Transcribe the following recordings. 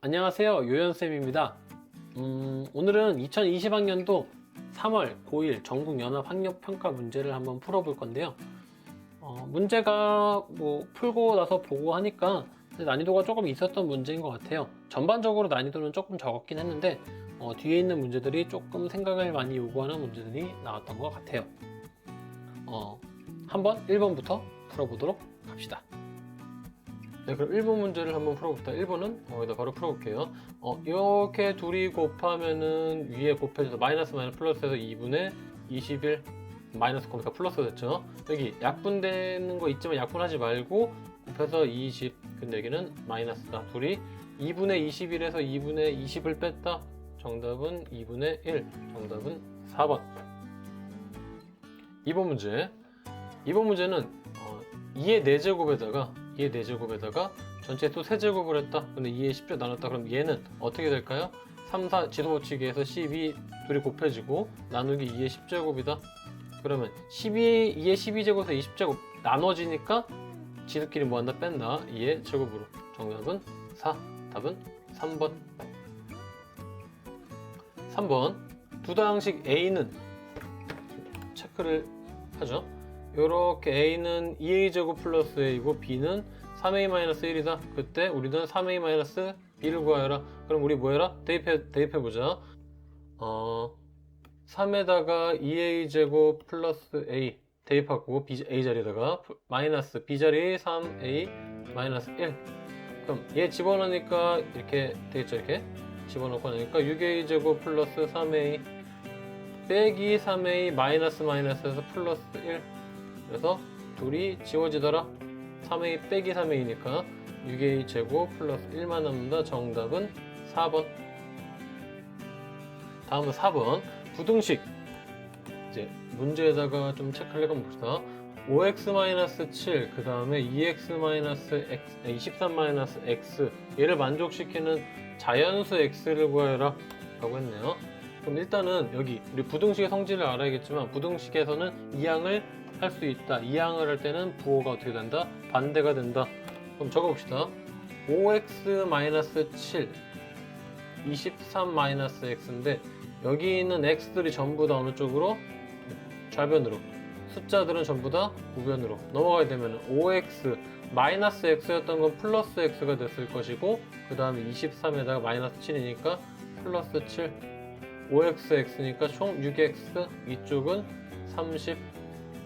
안녕하세요, 요연쌤입니다. 오늘은 2020학년도 3월 고1 전국연합학력평가 문제를 한번 풀어볼 건데요. 문제가 풀고 나서 보고 하니까 난이도가 조금 있었던 문제인 것 같아요. 전반적으로 난이도는 조금 적었긴 했는데 뒤에 있는 문제들이 조금 생각을 많이 요구하는 문제들이 나왔던 것 같아요. 한번 1번부터 풀어보도록 합시다. 네, 그럼 1번 문제를 한번 풀어봅시다. 1번은 여기다 바로 풀어볼게요. 이렇게 둘이 곱하면은 위에 곱해져서 마이너스 플러스해서 2분의 21 마이너스 곱하니까 플러스 됐죠. 여기 약분되는 거 있지만 약분하지 말고 곱해서 20. 근데 여기는 마이너스다. 둘이 2분의 21에서 2분의 20을 뺐다. 정답은 2분의 1. 정답은 4번. 2번 문제. 2번 문제는 2의 4제곱에다가 전체 또 세제곱을 했다. 근데 2의 10제 나눴다. 그럼 얘는 어떻게 될까요? 3, 4 지도 붙이기에서 12 둘이 곱해지고 나누기 2의 10제곱이다. 그러면 2의 12제곱에서 20제곱 나눠지니까 지들끼리 뭐한다? 뺀다. 2의 제곱으로. 정답은 4. 답은 3번. 3번. 두 당식 A는 체크를 하죠. 요렇게 A는 2A제곱 플러스 A이고 B는 3A-1이다. 그때 우리는 3A-B를 구하여라. 그럼 우리 뭐 해라? 대입해보자. 3에다가 2A제곱 플러스 A 대입하고 A 자리에다가 마이너스 B 자리 3A-1. 그럼 얘 집어넣으니까 이렇게 되겠죠. 이렇게 집어넣고 나니까 6A제곱 플러스 3A 빼기 3A 마이너스에서 플러스 1. 그래서 둘이 지워지더라. 3A 빼기 3A니까 6A 제곱 플러스 1만 남는다. 정답은 4번. 다음은 4번. 부등식. 이제 문제에다가 좀 체크를 해보면 봅시다. 5x-7, 그 다음에 23-x, 얘를 만족시키는 자연수 x를 구하여라. 라고 했네요. 그럼 일단은 여기 우리 부등식의 성질을 알아야겠지만 부등식에서는 이항을 할 수 있다. 이항을 할 때는 부호가 어떻게 된다? 반대가 된다. 그럼 적어봅시다. 5x-7 23-x인데 여기 있는 x들이 전부 다 어느 쪽으로? 좌변으로. 숫자들은 전부 다 우변으로 넘어가게 되면 5x 마이너스 x였던 건 플러스 x가 됐을 것이고 그 다음에 23에다가 마이너스 7이니까 플러스 7 5xx니까 총 6x 이쪽은 30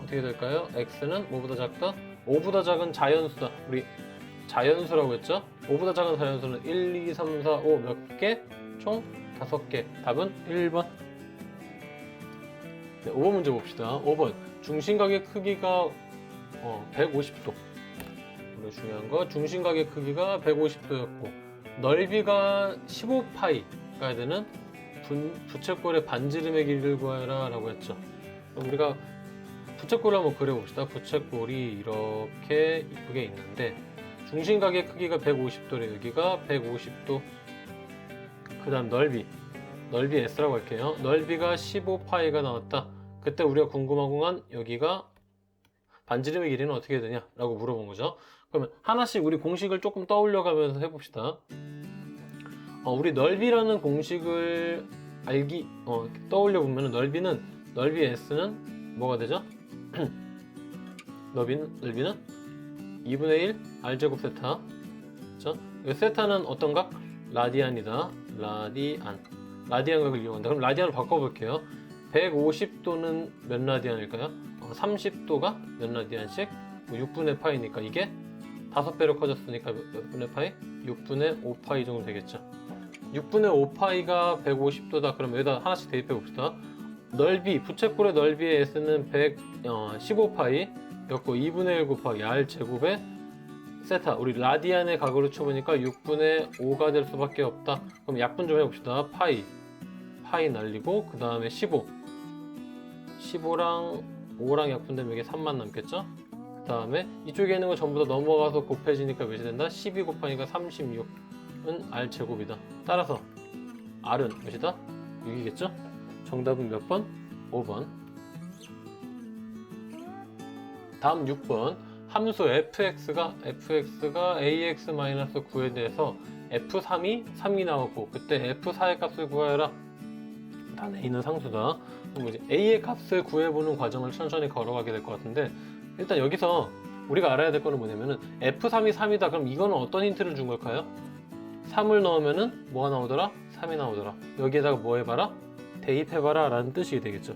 어떻게 될까요? x는 뭐보다 작다? 5보다 작은 자연수다. 우리 자연수라고 했죠? 5보다 작은 자연수는 1, 2, 3, 4, 5 몇 개? 총 5개. 답은 1번. 네, 5번 문제 봅시다. 5번. 중심각의 크기가 150도. 우리 중요한 거 중심각의 크기가 150도였고 넓이가 15파이가 되는 부채꼴의 반지름의 길이를 구하여라 라고 했죠. 그럼 우리가 부채꼴을 한번 그려봅시다. 부채꼴이 이렇게 이쁘게 있는데 중심각의 크기가 150도래. 여기가 150도. 그 다음 넓이 S라고 할게요. 넓이가 15파이가 나왔다. 그때 우리가 궁금한 건 여기가 반지름의 길이는 어떻게 되냐 라고 물어본 거죠. 그러면 하나씩 우리 공식을 조금 떠올려 가면서 해봅시다. 우리 넓이라는 공식을 떠올려 보면 넓이 S는 뭐가 되죠? 넓이는 2분의 1 R제곱 세타. 그렇죠? 세타는 어떤 각? 라디안이다. 라디안 각을 이용한다. 그럼 라디안을 바꿔볼게요. 150도는 몇 라디안일까요? 30도가 몇 라디안씩? 6분의 파이니까 이게 5배로 커졌으니까 몇 분의 파이? 6분의 5파이 정도 되겠죠. 6분의 5파이가 150도다. 그럼 여기다 하나씩 대입해 봅시다. 부채꼴의 넓이의 S는 15파이였고 2분의 1 곱하기 R 제곱에 세타. 우리 라디안의 각으로 쳐보니까 6분의 5가 될 수밖에 없다. 그럼 약분 좀 해봅시다. 파이 날리고 그 다음에 15랑 5랑 약분되면 이게 3만 남겠죠? 그 다음에 이쪽에 있는 거 전부 다 넘어가서 곱해지니까 몇이 된다? 12 곱하니까 36은 R 제곱이다. 따라서 R은 몇이다? 6이겠죠? 정답은 몇 번? 5번. 다음 6번. 함수 fx가 ax-9에 대해서 F3이 3이 나왔고 그때 F4의 값을 구하여라. 단 A는 상수다. 그럼 이제 A의 값을 구해보는 과정을 천천히 걸어가게 될 것 같은데 일단 여기서 우리가 알아야 될 거는 뭐냐면은 F3이 3이다. 그럼 이거는 어떤 힌트를 준 걸까요? 3을 넣으면은 뭐가 나오더라? 3이 나오더라. 여기에다가 뭐 해봐라? 대입해봐라 라는 뜻이 되겠죠.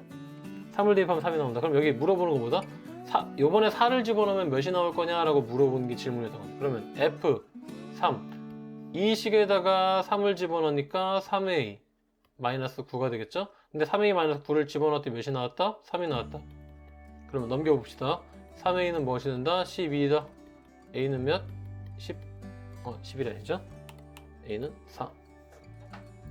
3을 대입하면 3이 나온다. 그럼 여기 물어보는 것보다 요번에 4를 집어넣으면 몇이 나올 거냐 라고 물어보는 게 질문이었던 거죠. 그러면 F3 이 식에다가 3을 집어넣으니까 3A 마이너스 9가 되겠죠. 근데 3A 마이너스 9를 집어넣었더니 몇이 나왔다? 3이 나왔다. 그러면 넘겨봅시다. 3A는 무엇이 된다? 12이다. A는 몇? 10이 아니죠? A는 4.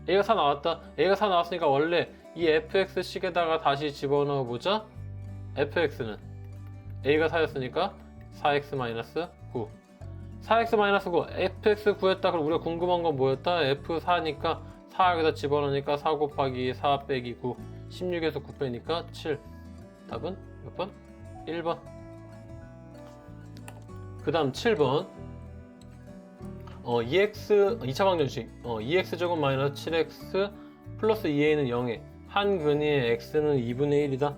A가 4 나왔다. A가 4 나왔으니까 원래 이 fx식에다가 다시 집어넣어 보자. fx는 A가 4였으니까 4x-9 4x-9 fx 구했다. 그럼 우리가 궁금한 건 뭐였다? f4니까 4 여기다 집어넣으니까 4 곱하기 4 빼기 9 16에서 9 빼니까 7. 답은 몇 번? 1번. 그 다음 7번 2x 2차 방정식 2x제곱 마이너스 7x 플러스 2a는 0에 한 근위의 x는 2분의 1이다.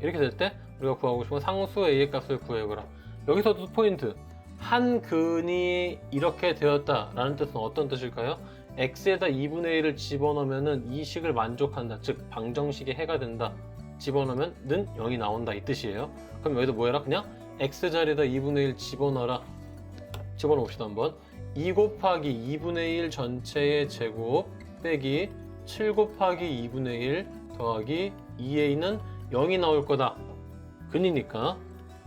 이렇게 될 때 우리가 구하고 싶은 상수 a의 값을 구해보라. 여기서도 포인트. 한 근이 이렇게 되었다 라는 뜻은 어떤 뜻일까요? x에다 2분의 1을 집어넣으면 이 식을 만족한다. 즉 방정식의 해가 된다. 집어넣으면 는 0이 나온다 이 뜻이에요. 그럼 여기도 뭐 해라? 그냥 x자리에다 2분의 1 집어넣어라. 집어넣어 봅시다 한번. 2 곱하기 2분의 1 전체의 제곱 빼기 7 곱하기 2분의 1 더하기 2a는 0이 나올 거다. 근이니까.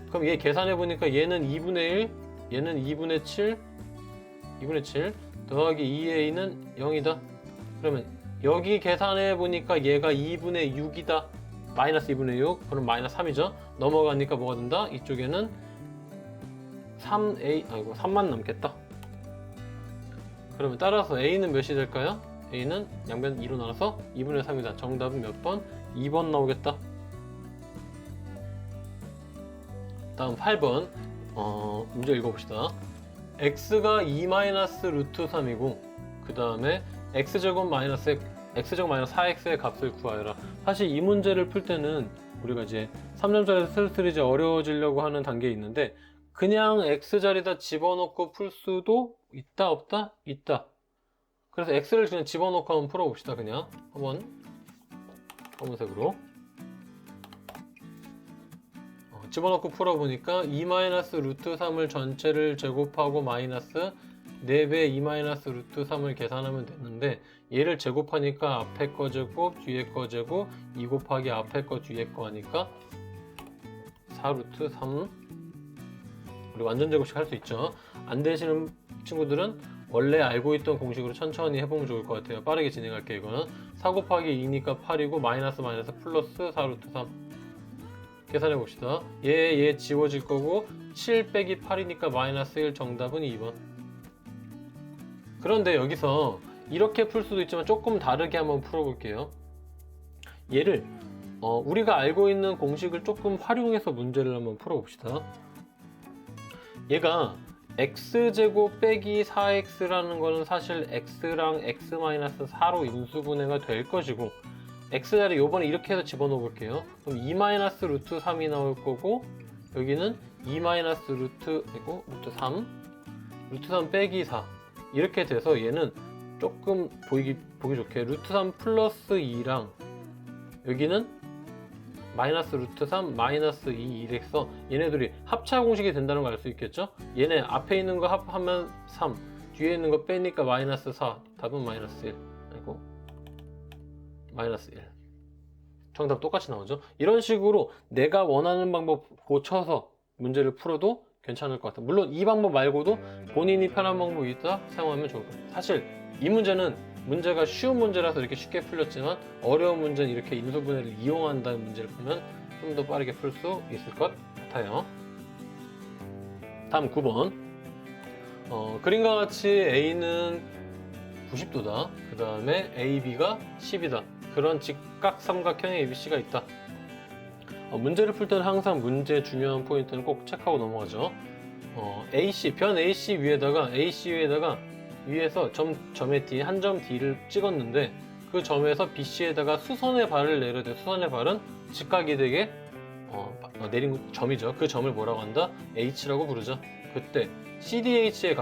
그럼 얘 계산해 보니까 얘는 2분의 1, 얘는 2분의 7 더하기 2a는 0이다. 그러면 여기 계산해 보니까 얘가 2분의 6이다. 마이너스 2분의 6, 그럼 마이너스 3이죠. 넘어가니까 뭐가 된다? 이쪽에는 3만 남겠다. 그러면 따라서 a는 몇이 될까요? a는 양변 2로 나눠서 2분의 3이다. 정답은 몇 번? 2번 나오겠다. 다음 8번 문제 읽어봅시다. x가 2-루트3이고 그 다음에 x제곱 마이너스 4x의 값을 구하여라. 사실 이 문제를 풀 때는 우리가 이제 3점짜리 슬슬 이제 어려워지려고 하는 단계에 있는데 그냥 x자리에다 집어넣고 풀 수도 있다 없다? 있다. 그래서 x를 그냥 집어넣고 한번 풀어봅시다. 그냥 한번 검은색으로 집어넣고 풀어보니까 2-루트3을 전체를 제곱하고 마이너스 4배 2-루트3을 계산하면 되는데 얘를 제곱하니까 앞에 거 제곱 뒤에 거 제곱 2 곱하기 앞에 거 뒤에 거 하니까 4루트3. 우리 완전 제곱식 할 수 있죠. 안 되시는 친구들은 원래 알고 있던 공식으로 천천히 해보면 좋을 것 같아요. 빠르게 진행할게요. 이거는 4 곱하기 2니까 8이고 마이너스 플러스 4루트3 계산해 봅시다. 얘 지워질 거고 7 빼기 8이니까 마이너스 1. 정답은 2번. 그런데 여기서 이렇게 풀 수도 있지만 조금 다르게 한번 풀어볼게요. 얘를 우리가 알고 있는 공식을 조금 활용해서 문제를 한번 풀어봅시다. 얘가 x제곱 빼기 4x라는 거는 사실 x랑 x-4로 인수분해가 될 것이고 x자리 요번에 이렇게 해서 집어넣어 볼게요. 그럼 2-루트3이 나올 거고 여기는 2-루트3 빼기 4 이렇게 돼서 얘는 조금 보기 좋게 루트3 플러스 2랑 여기는 마이너스 루트3 마이너스 2 이래서 얘네들이 합차 공식이 된다는 걸 알 수 있겠죠? 얘네 앞에 있는 거 합하면 3 뒤에 있는 거 빼니까 마이너스 4 답은 마이너스 1 아이고 마이너스 1 정답 똑같이 나오죠? 이런 식으로 내가 원하는 방법 고쳐서 문제를 풀어도 괜찮을 것 같아요. 물론 이 방법 말고도 본인이 편한 방법이 있다 사용하면 좋을 것 같아요. 사실 이 문제는 문제가 쉬운 문제라서 이렇게 쉽게 풀렸지만 어려운 문제는 이렇게 인수분해를 이용한다는 문제를 풀면 좀 더 빠르게 풀 수 있을 것 같아요. 다음 9번 그림과 같이 A는 90도다. 그 다음에 AB가 10이다. 그런 직각삼각형의 ABC가 있다. 문제를 풀 때는 항상 문제 중요한 포인트는 꼭 체크하고 넘어가죠. AC, 변 AC 위에다가 위에서 점의 뒤에 한 점 D를 찍었는데 그 점에서 BC에다가 수선의 발을 내려야 돼. 수선의 발은 직각이 되게 내린 점이죠. 그 점을 뭐라고 한다? H라고 부르죠. 그때 CDH의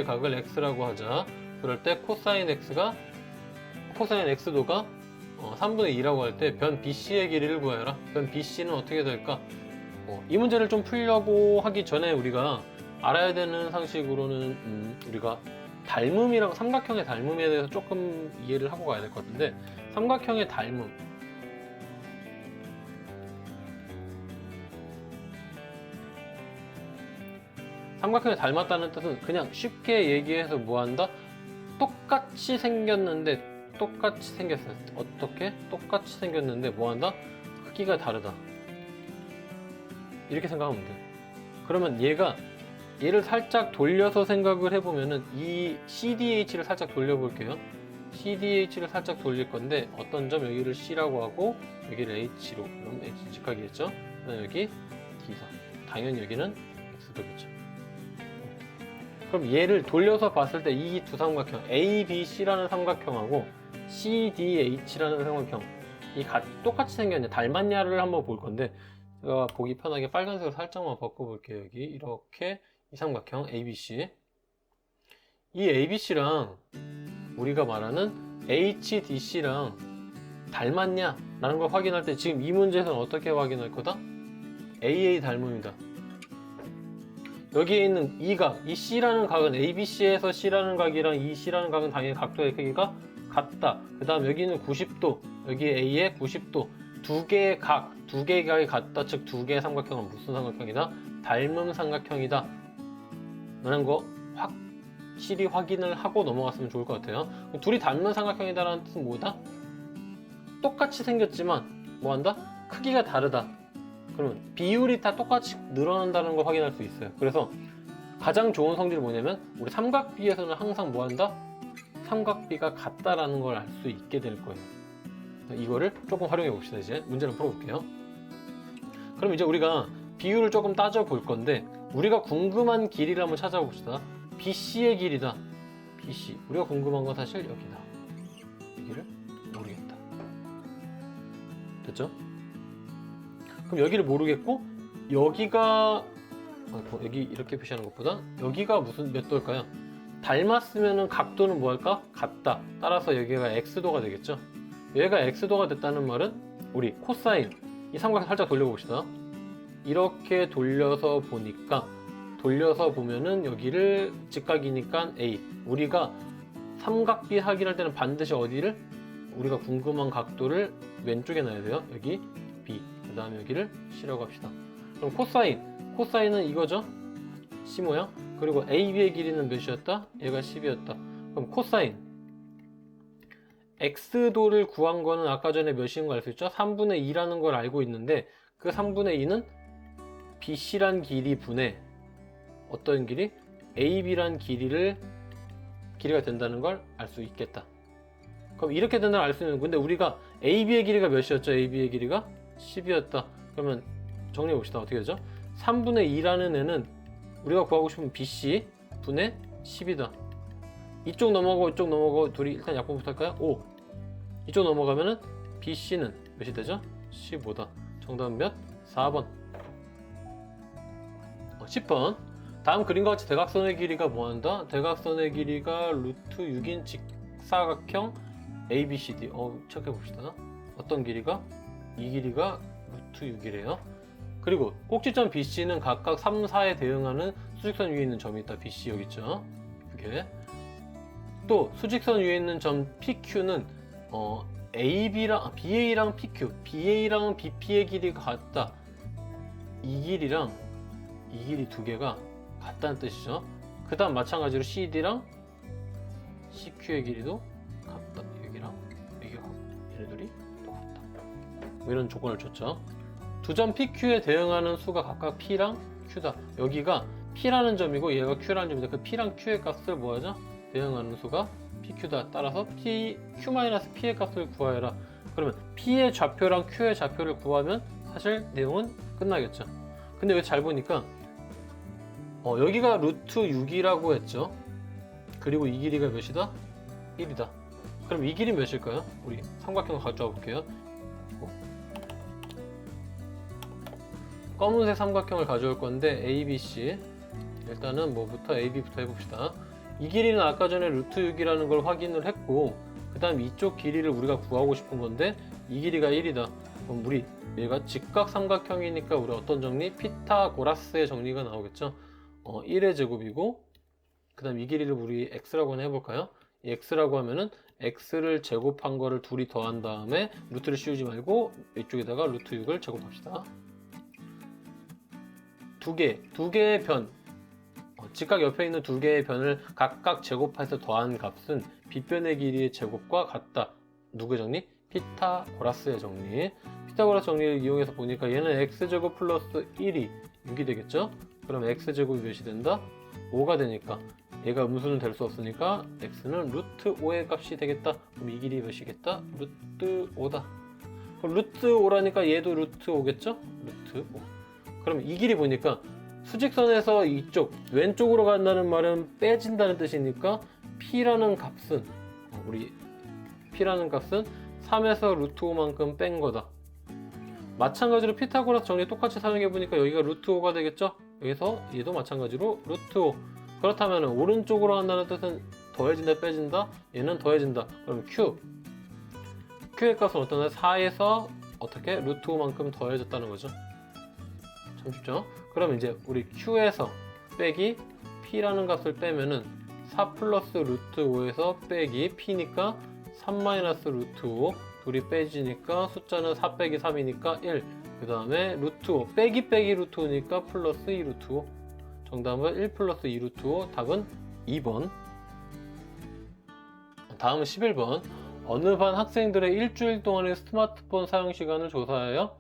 각을 X라고 하자. 그럴 때 코사인 X도가 3분의 2라고 할 때 변 BC의 길이를 구하여라. 변 BC는 어떻게 될까? 이 문제를 좀 풀려고 하기 전에 우리가 알아야 되는 상식으로는 우리가 삼각형의 닮음에 대해서 조금 이해를 하고 가야 될 것 같은데, 삼각형의 닮음, 삼각형이 닮았다는 뜻은 그냥 쉽게 얘기해서 뭐한다? 똑같이 생겼는데 어떻게? 똑같이 생겼는데 뭐한다? 크기가 다르다. 이렇게 생각하면 돼. 그러면 얘를 살짝 돌려서 생각을 해보면은 이 CDH를 살짝 돌려볼게요. CDH를 살짝 돌릴 건데 어떤 점 여기를 C라고 하고 여기를 H로, 그럼 H 직각이겠죠? 그다음 여기 D사. 당연히 여기는 X도겠죠. 그럼 얘를 돌려서 봤을 때 이 두 삼각형 ABC라는 삼각형하고 CDH라는 삼각형 똑같이 생겼냐 닮았냐를 한번 볼 건데, 제가 보기 편하게 빨간색으로 살짝만 바꿔볼게요. 여기 이렇게 이 삼각형 ABC, 이 ABC랑 우리가 말하는 HDC랑 닮았냐 라는 걸 확인할 때 지금 이 문제에서는 어떻게 확인할 거다? AA 닮음이다. 여기에 있는 이 C라는 각은 ABC에서 C라는 각이랑 이 C라는 각은 당연히 각도의 크기가 같다. 그 다음 여기는 90도, 여기 A에 90도, 두 개의 각이 같다. 즉 두 개의 삼각형은 무슨 삼각형이다? 닮음 삼각형이다 라는 거 확실히 확인을 하고 넘어갔으면 좋을 것 같아요. 둘이 닮은 삼각형이다라는 뜻은 뭐다? 똑같이 생겼지만 뭐한다? 크기가 다르다. 그러면 비율이 다 똑같이 늘어난다는 걸 확인할 수 있어요. 그래서 가장 좋은 성질이 뭐냐면 우리 삼각비에서는 항상 뭐한다? 삼각비가 같다라는 걸 알 수 있게 될 거예요. 이거를 조금 활용해 봅시다. 이제 문제를 풀어볼게요. 그럼 이제 우리가 비율을 조금 따져 볼 건데, 우리가 궁금한 길이를 한번 찾아봅시다. BC의 길이다. BC. 우리가 궁금한 건 사실 여기다. 여기를 모르겠다. 됐죠? 그럼 여기를 모르겠고, 여기가 여기 이렇게 표시하는 것보다 여기가 무슨 몇 도일까요? 닮았으면은 각도는 뭐 할까? 같다. 따라서 여기가 X도가 되겠죠? 얘가 X도가 됐다는 말은 우리 코사인, 이 삼각형 살짝 돌려봅시다. 이렇게 돌려서 보면은 여기를 직각이니까 A. 우리가 삼각비 확인할 때는 반드시 어디를? 우리가 궁금한 각도를 왼쪽에 놔야 돼요. 여기 B. 그 다음에 여기를 C라고 합시다. 그럼 코사인은 이거죠? C 모양. 그리고 AB의 길이는 몇이었다? 얘가 10이었다. 그럼 코사인 X도를 구한 거는 아까 전에 몇인 거 알 수 있죠? 3분의 2라는 걸 알고 있는데, 그 3분의 2는 BC란 길이 분의 어떤 길이? AB란 기리가 된다는 걸 알 수 있겠다. 그럼 이렇게 된다는 걸 알 수 있는, 근데 우리가 AB의 길이가 몇이었죠? AB의 길이가 10이었다. 그러면 정리해 봅시다. 어떻게 되죠? 3분의 2라는 애는 우리가 구하고 싶은 BC 분의 10이다. 이쪽 넘어가고 둘이 일단 약분부터 할까요? 5. 이쪽 넘어가면은 BC는 몇이 되죠? 15다. 정답은 몇? 4번. 10번. 다음 그림과 같이 대각선의 길이가 뭐한다? 대각선의 길이가 루트 6인 직사각형 ABCD. 체크해봅시다. 어떤 길이가? 이 길이가 루트 6이래요. 그리고 꼭지점 BC는 각각 3, 4에 대응하는 수직선 위에 있는 점이 있다. BC 여기 있죠. 이렇게. 또 수직선 위에 있는 점 PQ는 BA랑 PQ, BA랑 BP의 길이가 같다. 이 길이 두 개가 같다는 뜻이죠. 그 다음 마찬가지로 CD랑 CQ의 길이도 같다. 여기가 얘네들이 똑같다. 뭐 이런 조건을 줬죠. 두 점 PQ에 대응하는 수가 각각 P랑 Q다. 여기가 P라는 점이고 얘가 Q라는 점인데, 그 P랑 Q의 값을 뭐하죠? 대응하는 수가 PQ다. 따라서 Q-P의 값을 구하여라. 그러면 P의 좌표랑 Q의 좌표를 구하면 사실 내용은 끝나겠죠. 근데 여기 잘 보니까 여기가 루트 6이라고 했죠. 그리고 이 길이가 몇이다? 1이다. 그럼 이 길이 몇일까요? 우리 삼각형을 가져와 볼게요. 검은색 삼각형을 가져올 건데 ABC, 일단은 뭐부터 AB부터 해봅시다. 이 길이는 아까 전에 루트 6이라는 걸 확인을 했고, 그 다음 이쪽 길이를 우리가 구하고 싶은 건데 이 길이가 1이다. 그럼 우리 얘가 직각 삼각형이니까 우리 어떤 정리? 피타고라스의 정리가 나오겠죠. 1의 제곱이고, 그 다음 이 길이를 우리 x라고 하나 해볼까요? 이 x라고 하면은 x를 제곱한 거를 둘이 더한 다음에 루트를 씌우지 말고 이쪽에다가 루트 6을 제곱합시다. 두 개의 변, 직각 옆에 있는 두 개의 변을 각각 제곱해서 더한 값은 빗변의 길이의 제곱과 같다. 누구의 정리? 피타고라스의 정리. 피타고라스 정리를 이용해서 보니까 얘는 x제곱 플러스 1이 6이 되겠죠? 그럼 x제곱이 몇이 된다? 5가 되니까 얘가 음수는 될 수 없으니까 x는 루트 5의 값이 되겠다. 그럼 이 길이 몇이겠다? 루트 5다. 그럼 루트 5라니까 얘도 루트 5겠죠? 루트 5. 그럼 이 길이 보니까 수직선에서 이쪽 왼쪽으로 간다는 말은 빼진다는 뜻이니까 P라는 값은 우리 P라는 값은 3에서 루트 5만큼 뺀 거다. 마찬가지로 피타고라스 정리 똑같이 사용해 보니까 여기가 루트 5가 되겠죠? 여기서 얘도 마찬가지로 루트 5. 그렇다면 오른쪽으로 간다는 뜻은 더해진다 빼진다? 얘는 더해진다. 그럼 Q의 값은 어떠나 4에서 어떻게 루트 5만큼 더해졌다는 거죠. 참 쉽죠? 그럼 이제 우리 Q에서 빼기 P라는 값을 빼면은 4 플러스 루트 5에서 빼기 P니까 3 마이너스 루트 5 둘이 빼지니까 숫자는 4 빼기 3이니까 1. 그 다음에 루트 5 빼기 루트 5니까 플러스 2 루트 5. 정답은 1 플러스 2 루트 5. 답은 2번. 다음은 11번. 어느 반 학생들의 일주일 동안의 스마트폰 사용 시간을 조사하여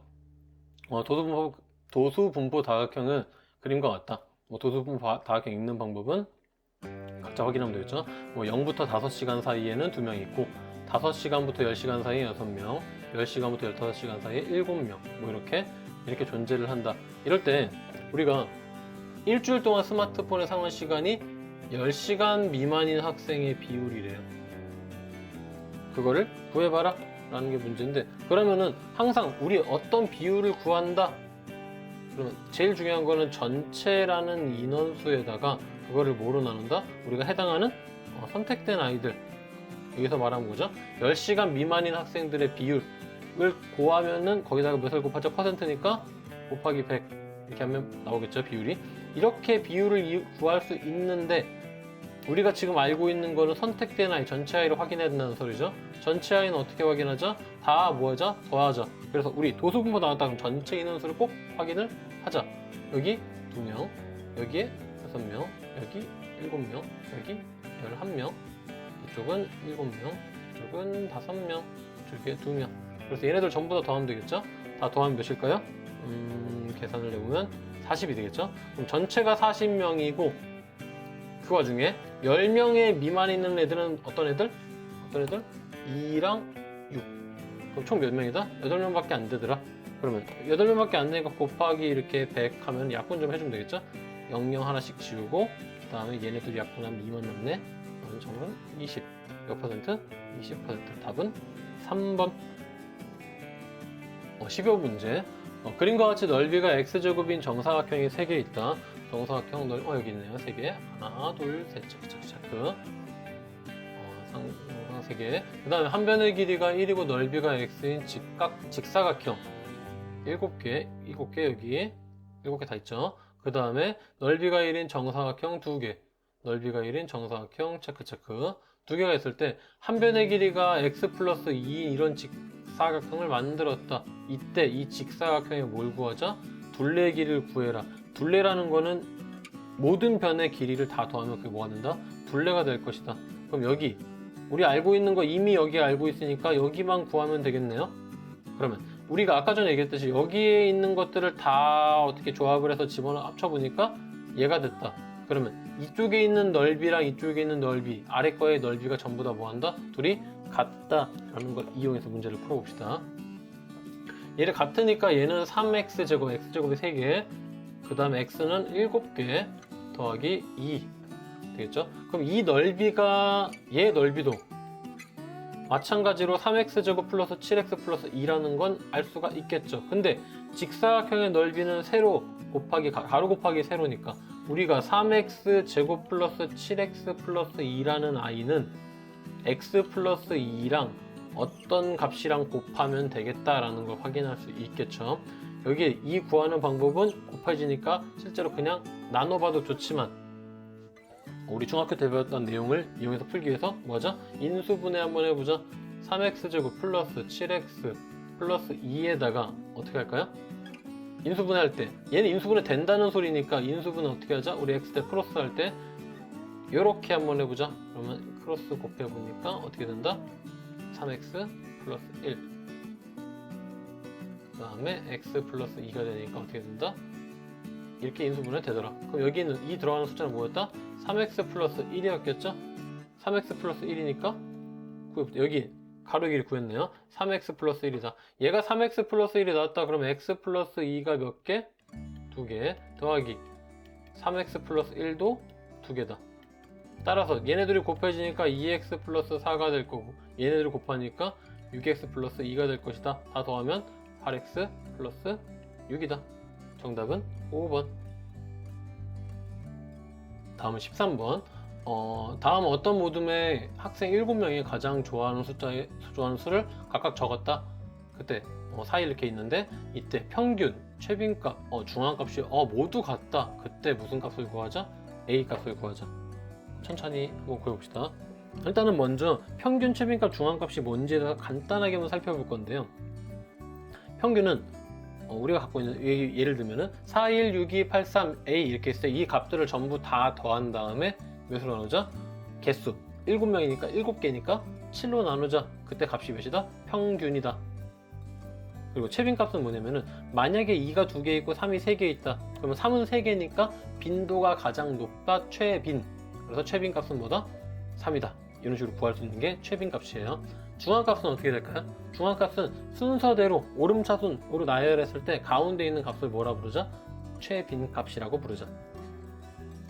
도수분포 다각형은 그림과 같다. 도수분포 다각형 읽는 방법은 각자 확인하면 되겠죠. 0부터 5시간 사이에는 2명 있고 5시간부터 10시간 사이에 6명, 10시간부터 15시간 사이에 7명 이렇게 존재를 한다. 이럴 때 우리가 일주일 동안 스마트폰에 사용한 시간이 10시간 미만인 학생의 비율이래요. 그거를 구해봐라 라는 게 문제인데, 그러면은 항상 우리 어떤 비율을 구한다. 그러면 제일 중요한 거는 전체라는 인원수에다가 그거를 뭐로 나눈다? 우리가 해당하는 선택된 아이들, 여기서 말하는 거죠. 10시간 미만인 학생들의 비율을 구하면은 거기다가 몇을 곱하죠? 퍼센트니까 곱하기 100 이렇게 하면 나오겠죠, 비율이. 이렇게 비율을 구할 수 있는데 우리가 지금 알고 있는 거는 선택된 아이, 전체 아이를 확인해야 된다는 소리죠. 전체 아이는 어떻게 확인하죠? 다 뭐하죠? 더하죠. 그래서 우리 도수분포 나왔다 그럼 전체 인원수를 꼭 확인을 하자. 여기 2명, 여기에 6명, 여기 7명, 여기 11명, 이쪽은 7명, 이쪽은 5명, 이쪽에 2명. 그래서 얘네들 전부 다 더하면 되겠죠? 다 더하면 몇일까요? 계산을 해보면 40이 되겠죠? 그럼 전체가 40명이고 그 와중에 10명의 미만 있는 애들은 어떤 애들? 2랑 6. 그럼 총 몇 명이다? 8명밖에 안 되더라. 그러면 8명밖에 안 되니까 곱하기 이렇게 100 하면 약분 좀 해주면 되겠죠? 00 하나씩 지우고 그 다음에 얘네들 약분하면 2만 남네. 그럼 정은 20. 몇 퍼센트? 20%. 답은 3번. 15문제. 그림과 같이 넓이가 x제곱인 정사각형이 3개 있다. 정사각형 여기 있네요. 3개. 하나, 둘, 셋. 체크. 상상 3개. 그 다음에 한 변의 길이가 1이고 넓이가 x인 직사각형 7개. 여기 7개 다 있죠. 그 다음에 넓이가 1인 정사각형 2개. 넓이가 1인 정사각형 체크. 2개가 있을 때 한 변의 길이가 x 플러스 2인 이런 직사각형을 만들었다. 이때 이 직사각형에 뭘 구하자? 둘레 길이를 구해라. 둘레라는 거는 모든 변의 길이를 다 더하면 그게 뭐가 된다? 둘레가 될 것이다. 그럼 여기 우리 알고 있는 거 이미 여기 알고 있으니까 여기만 구하면 되겠네요. 그러면 우리가 아까 전에 얘기했듯이 여기에 있는 것들을 다 어떻게 조합을 해서 집어넣어 합쳐보니까 얘가 됐다. 그러면 이쪽에 있는 넓이랑 이쪽에 있는 넓이, 아래 거의 넓이가 전부 다 뭐한다? 둘이 같다라는 걸 이용해서 문제를 풀어봅시다. 얘를 같으니까 얘는 3x제곱, x제곱이 3개, 그 다음에 x는 7개 더하기 2 되겠죠? 그럼 이 넓이가 얘 넓이도 마찬가지로 3x제곱 플러스 7x 플러스 2라는 건 알 수가 있겠죠. 근데 직사각형의 넓이는 세로 곱하기 가로 곱하기 세로니까 우리가 3x제곱 플러스 7x 플러스 2라는 아이는 x 플러스 2랑 어떤 값이랑 곱하면 되겠다라는 걸 확인할 수 있겠죠. 여기 이 구하는 방법은 곱해지니까 실제로 그냥 나눠봐도 좋지만 우리 중학교 때 배웠던 내용을 이용해서 풀기 위해서 뭐죠? 인수분해 한번 해보자. 3x제곱 플러스 7x 플러스 2에다가 어떻게 할까요? 인수분해 할 때 얘는 인수분해 된다는 소리니까 인수분해 어떻게 하자? 우리 x 대 크로스 할 때 요렇게 한번 해보자. 그러면 크로스 곱해보니까 어떻게 된다? 3x 플러스 1 그 다음에 x 플러스 2가 되니까 어떻게 된다? 이렇게 인수분해 되더라. 그럼 여기 있는 이 들어가는 숫자는 뭐였다? 3x 플러스 1이었겠죠? 3x 플러스 1이니까 여기 가로 길이 구했네요. 3x 플러스 1이다. 얘가 3x 플러스 1이 나왔다. 그러면 x 플러스 2가 몇 개? 2개 더하기 3x 플러스 1도 2개다. 따라서 얘네들이 곱해지니까 2x 플러스 4가 될 거고 얘네들이 곱하니까 6x 플러스 2가 될 것이다. 다 더하면 8x 플러스 6이다. 정답은 5번. 다음은 13번. 다음 어떤 모둠의 학생 7명이 가장 좋아하는 수를 각각 적었다. 그때 4 이렇게 있는데 이때 평균, 최빈값, 중앙값이 모두 같다. 그때 무슨 값을 구하자? A 값을 구하자. 천천히 한번 구해봅시다. 일단은 먼저 평균, 최빈값, 중앙값이 뭔지에 대해서 간단하게 한번 살펴볼 건데요. 평균은 우리가 갖고 있는 예를 들면은 4, 1, 6, 2, 8, 3, A 이렇게 있을 때 이 값들을 전부 다 더한 다음에 몇으로 나누자? 개수 7명이니까 7개니까 7로 나누자. 그때 값이 몇이다? 평균이다. 그리고 최빈값은 뭐냐면은 만약에 2가 2개 있고 3이 3개 있다. 그러면 3은 3개니까 빈도가 가장 높다. 최빈. 그래서 최빈값은 뭐다? 3이다. 이런 식으로 구할 수 있는 게 최빈값이에요. 중앙값은 어떻게 될까요? 중앙값은 순서대로 오름차순으로 나열했을 때 가운데 있는 값을 뭐라 부르자? 최빈값이라고 부르자.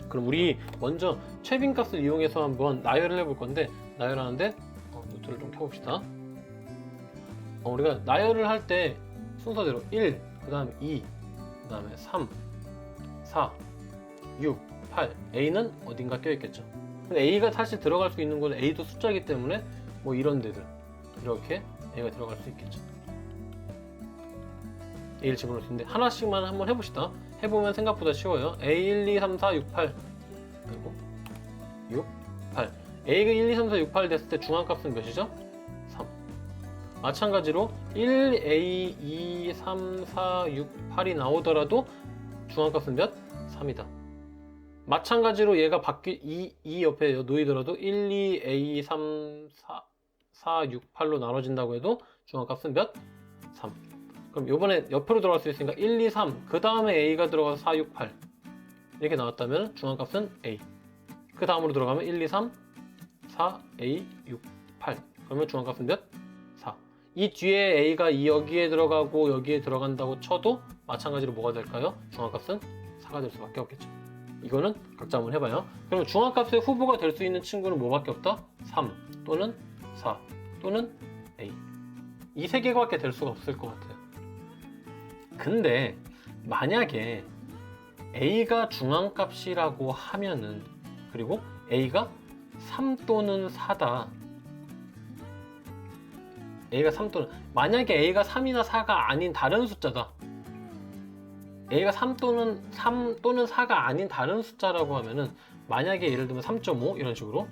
그럼 우리 먼저 최빈값을 이용해서 한번 나열을 해볼 건데 나열하는데 노트를 좀 켜봅시다. 우리가 나열을 할 때 순서대로 1, 그 다음에 2, 그 다음에 3, 4, 6, 8 A는 어딘가 껴있겠죠. 근데 A가 사실 들어갈 수 있는 건 A도 숫자이기 때문에 뭐 이런 데들 이렇게 A가 들어갈 수 있겠죠. A를 집어넣을 수 있는데 하나씩만 한번 해봅시다. 해보면 생각보다 쉬워요. A 1, 2, 3, 4, 6, 8 그리고 6, 8 A가 1, 2, 3, 4, 6, 8 됐을 때 중앙값은 몇이죠? 3 마찬가지로 1, A, 2, 3, 4, 6, 8이 나오더라도 중앙값은 몇? 3이다. 마찬가지로 얘가 이 옆에 놓이더라도 1, 2, A, 3, 4, 6, 8로 나눠진다고 해도 중앙값은 몇? 3. 그럼 요번에 옆으로 들어갈 수 있으니까 1, 2, 3, 그 다음에 A가 들어가서 4, 6, 8 이렇게 나왔다면 중앙값은 A. 그 다음으로 들어가면 1, 2, 3, 4, A, 6, 8 그러면 중앙값은 몇? 4. 이 뒤에 A가 여기에 들어가고 여기에 들어간다고 쳐도 마찬가지로 뭐가 될까요? 중앙값은 4가 될 수밖에 없겠죠. 이거는 각자 한번 해봐요. 그럼 중앙값의 후보가 될 수 있는 친구는 뭐밖에 없다? 3 또는 4 또는 A. 이 세 개밖에 될 수가 없을 것 같아요. 근데 만약에 A가 중앙값이라고 하면은 그리고 A가 3 또는 4다. A가 3 또는 만약에 A가 3이나 4가 아닌 다른 숫자다. A가 3 또는 4가 아닌 다른 숫자라고 하면은 만약에 예를 들면 3.5 이런 식으로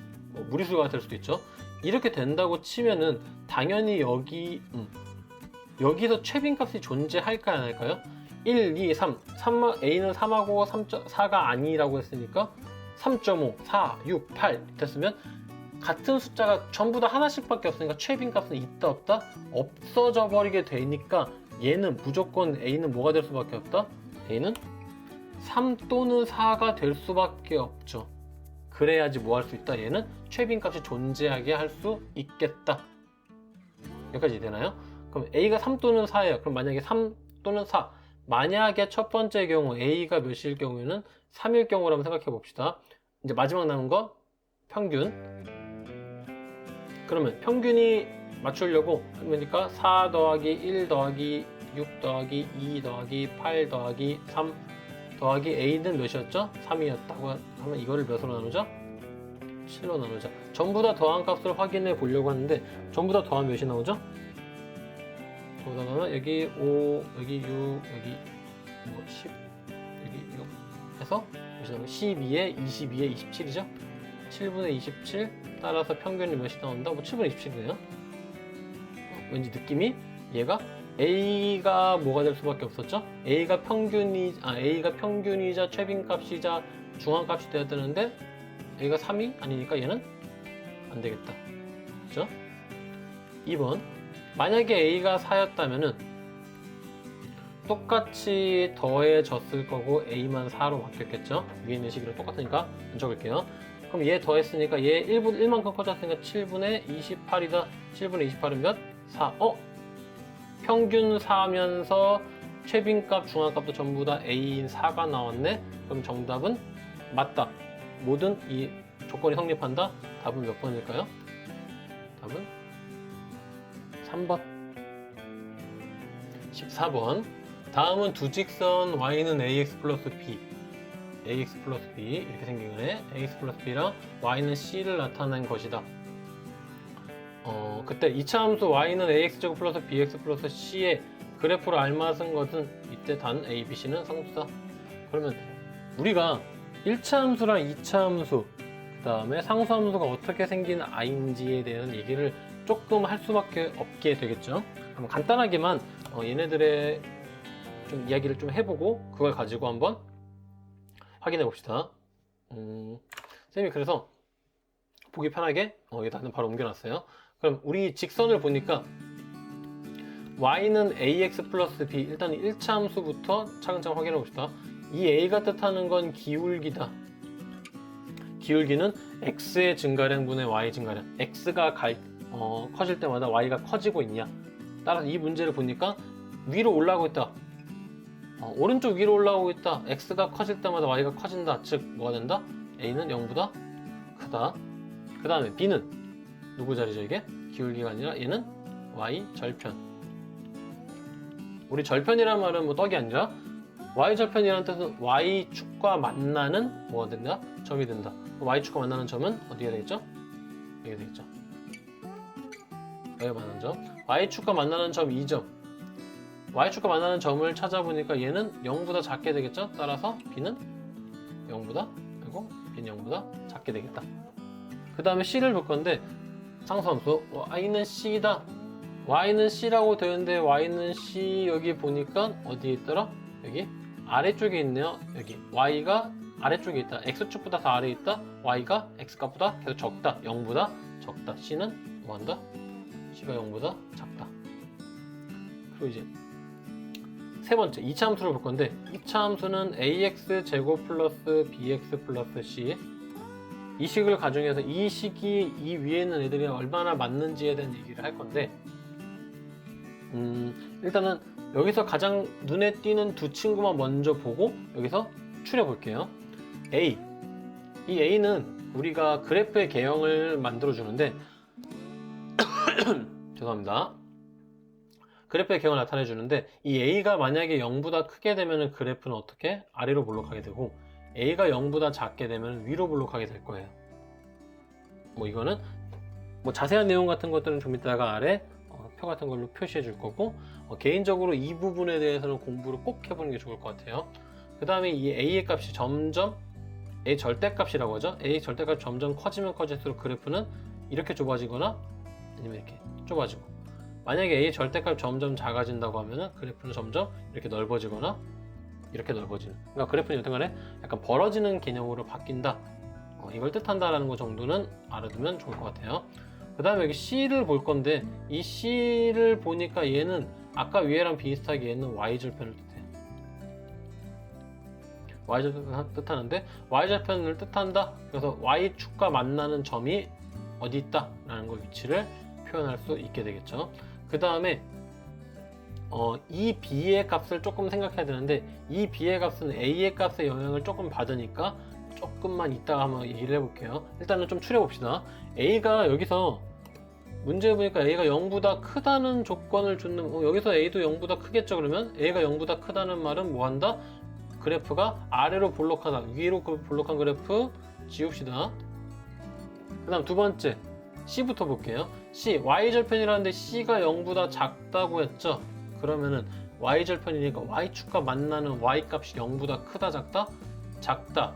무리수가 될 수도 있죠. 이렇게 된다고 치면은 당연히 여기서 최빈값이 존재할까 안 할까요? 1, 2, 3 A는 3하고 4가 아니라고 했으니까 3.5, 4, 6, 8 됐으면 같은 숫자가 전부 다 하나씩밖에 없으니까 최빈값은 있다 없다? 없어져 버리게 되니까 얘는 무조건 A는 뭐가 될 수밖에 없다? A는 3 또는 4가 될 수밖에 없죠. 그래야지 뭐 할 수 있다? 얘는 최빈값이 존재하게 할 수 있겠다. 여기까지 되나요? 그럼 A가 3 또는 4예요. 그럼 만약에 3 또는 4 만약에 첫 번째 경우 A가 몇일 경우에는 3일 경우라면 생각해 봅시다. 이제 마지막 남은 거 평균. 그러면 평균이 맞추려고 그러니까 4 더하기 1 더하기 6 더하기 2 더하기 8 더하기 3 더하기 a는 몇이었죠? 3이었다고 하면 이거를 몇으로 나누죠? 7로 나누자. 전부 다 더한 값을 확인해 보려고 하는데 전부 다 더하면 몇이 나오죠? 전부 다 더하면 여기 5, 여기 6, 여기 10, 여기 6 해서 몇이 나오면 12에 22에 27이죠? 7분의 27 따라서 평균이 몇이 나온다? 뭐 7분의 27이네요. 왠지 느낌이 얘가 A가 뭐가 될 수밖에 없었죠? A가 평균이자 최빈값이자 중앙값이 되어야 되는데 A가 3이 아니니까 얘는 안 되겠다. 그죠? 2번. 만약에 A가 4였다면은 똑같이 더해졌을 거고 A만 4로 바뀌었겠죠? 위에 있는 식이랑 똑같으니까 안 적을게요. 그럼 얘 더했으니까 얘 1만큼 커졌으니까 7분의 28이다. 7분의 28은 몇? 4. 평균 4면서 최빈값, 중앙값도 전부 다 A인 4가 나왔네. 그럼 정답은 맞다. 모든 이 조건이 성립한다. 답은 몇 번일까요? 답은 3번. 14번. 다음은 두 직선 y는 ax 플러스 b, ax 플러스 b 이렇게 생긴 거네. ax 플러스 b랑 y는 c를 나타낸 것이다. 그때 이차함수 y는 ax제곱 플러스 bx 플러스 c의 그래프로 알맞은 것은 이때 단 a, b, c는 상수다. 그러면 우리가 1차 함수랑 2차 함수 그 다음에 상수함수가 어떻게 생긴 i인지에 대한 얘기를 조금 할 수밖에 없게 되겠죠. 그럼 간단하게만 얘네들의 좀 이야기를 좀 해보고 그걸 가지고 한번 확인해 봅시다. 쌤이 그래서 보기 편하게 여기다 바로 옮겨놨어요. 그럼 우리 직선을 보니까 y는 ax 플러스 b, 일단 1차 함수부터 차근차근 확인해 봅시다. 이 a가 뜻하는 건 기울기다. 기울기는 x의 증가량분의 y 증가량. x가 커질 때마다 y가 커지고 있냐. 따라서 이 문제를 보니까 위로 올라가고 있다. 오른쪽 위로 올라오고 있다. x가 커질 때마다 y가 커진다. 즉 뭐가 된다? a는 0보다 크다. 그 다음에 b는 누구 자리죠 이게? 기울기가 아니라 얘는 y 절편. 우리 절편이란 말은 뭐 떡이 아니라 y 절편이라는 뜻은 y축과 만나는 뭐가 된다? 점이 된다. y축과 만나는 점은 어디가 되겠죠? 여기 되겠죠. 여기 만나는 점. y축과 만나는 점 2점. y축과 만나는 점을 찾아보니까 얘는 0보다 작게 되겠죠? 따라서 b는 0보다 그리고 b는 0보다 작게 되겠다. 그 다음에 c를 볼 건데 상수함수 y는 c다. y는 c라고 되는데 y는 c 여기 보니까 어디에 있더라? 여기 아래쪽에 있네요. 여기 y가 아래쪽에 있다. x축보다 더 아래에 있다. y가 x값보다 계속 적다. 0보다 적다. c는 뭐한다? c가 0보다 작다. 그리고 이제 세 번째 2차 함수를 볼 건데 2차 함수는 ax 제곱 플러스 bx 플러스 c 이 식을 가정해서 이 식이 이 위에 있는 애들이 얼마나 맞는지에 대한 얘기를 할 건데 일단은 여기서 가장 눈에 띄는 두 친구만 먼저 보고 여기서 추려 볼게요. A. 이 A는 우리가 그래프의 개형을 만들어 주는데 죄송합니다. 그래프의 개형을 나타내 주는데 이 A가 만약에 0보다 크게 되면 그래프는 어떻게? 아래로 볼록하게 되고 A가 0보다 작게 되면 위로 볼록하게 될 거예요. 뭐 이거는 뭐 자세한 내용 같은 것들은 좀 이따가 아래 표 같은 걸로 표시해 줄 거고 개인적으로 이 부분에 대해서는 공부를 꼭 해보는 게 좋을 것 같아요. 그 다음에 이 A의 값이 점점 A 절대값이라고 하죠. A 절대값이 점점 커지면 커질수록 그래프는 이렇게 좁아지거나 아니면 이렇게 좁아지고 만약에 A의 절대값이 점점 작아진다고 하면은 그래프는 점점 이렇게 넓어지거나 이렇게 넓어지는 그러니까 그래프는 여튼간에 약간 벌어지는 개념으로 바뀐다. 이걸 뜻한다라는 것 정도는 알아두면 좋을 것 같아요. 그 다음에 여기 C를 볼 건데 이 C를 보니까 얘는 아까 위에랑 비슷하게 얘는 Y절편을 뜻해요. Y절편을 뜻하는데 Y절편을 뜻한다. 그래서 Y축과 만나는 점이 어디 있다 라는 거 위치를 표현할 수 있게 되겠죠. 그 다음에 이 B의 값을 조금 생각해야 되는데 이 B의 값은 A의 값의 영향을 조금 받으니까 조금만 이따가 한번 얘기를 해볼게요. 일단은 좀 추려봅시다. A가 여기서 문제 보니까 A가 0보다 크다는 조건을 주는, 여기서 A도 0보다 크겠죠. 그러면 A가 0보다 크다는 말은 뭐 한다? 그래프가 아래로 볼록하다. 위로 볼록한 그래프 지웁시다. 그 다음 두 번째 C부터 볼게요. C, Y절편이라는데 C가 0보다 작다고 했죠. 그러면은 Y절편이니까 Y축과 만나는 Y값이 0보다 크다 작다? 작다.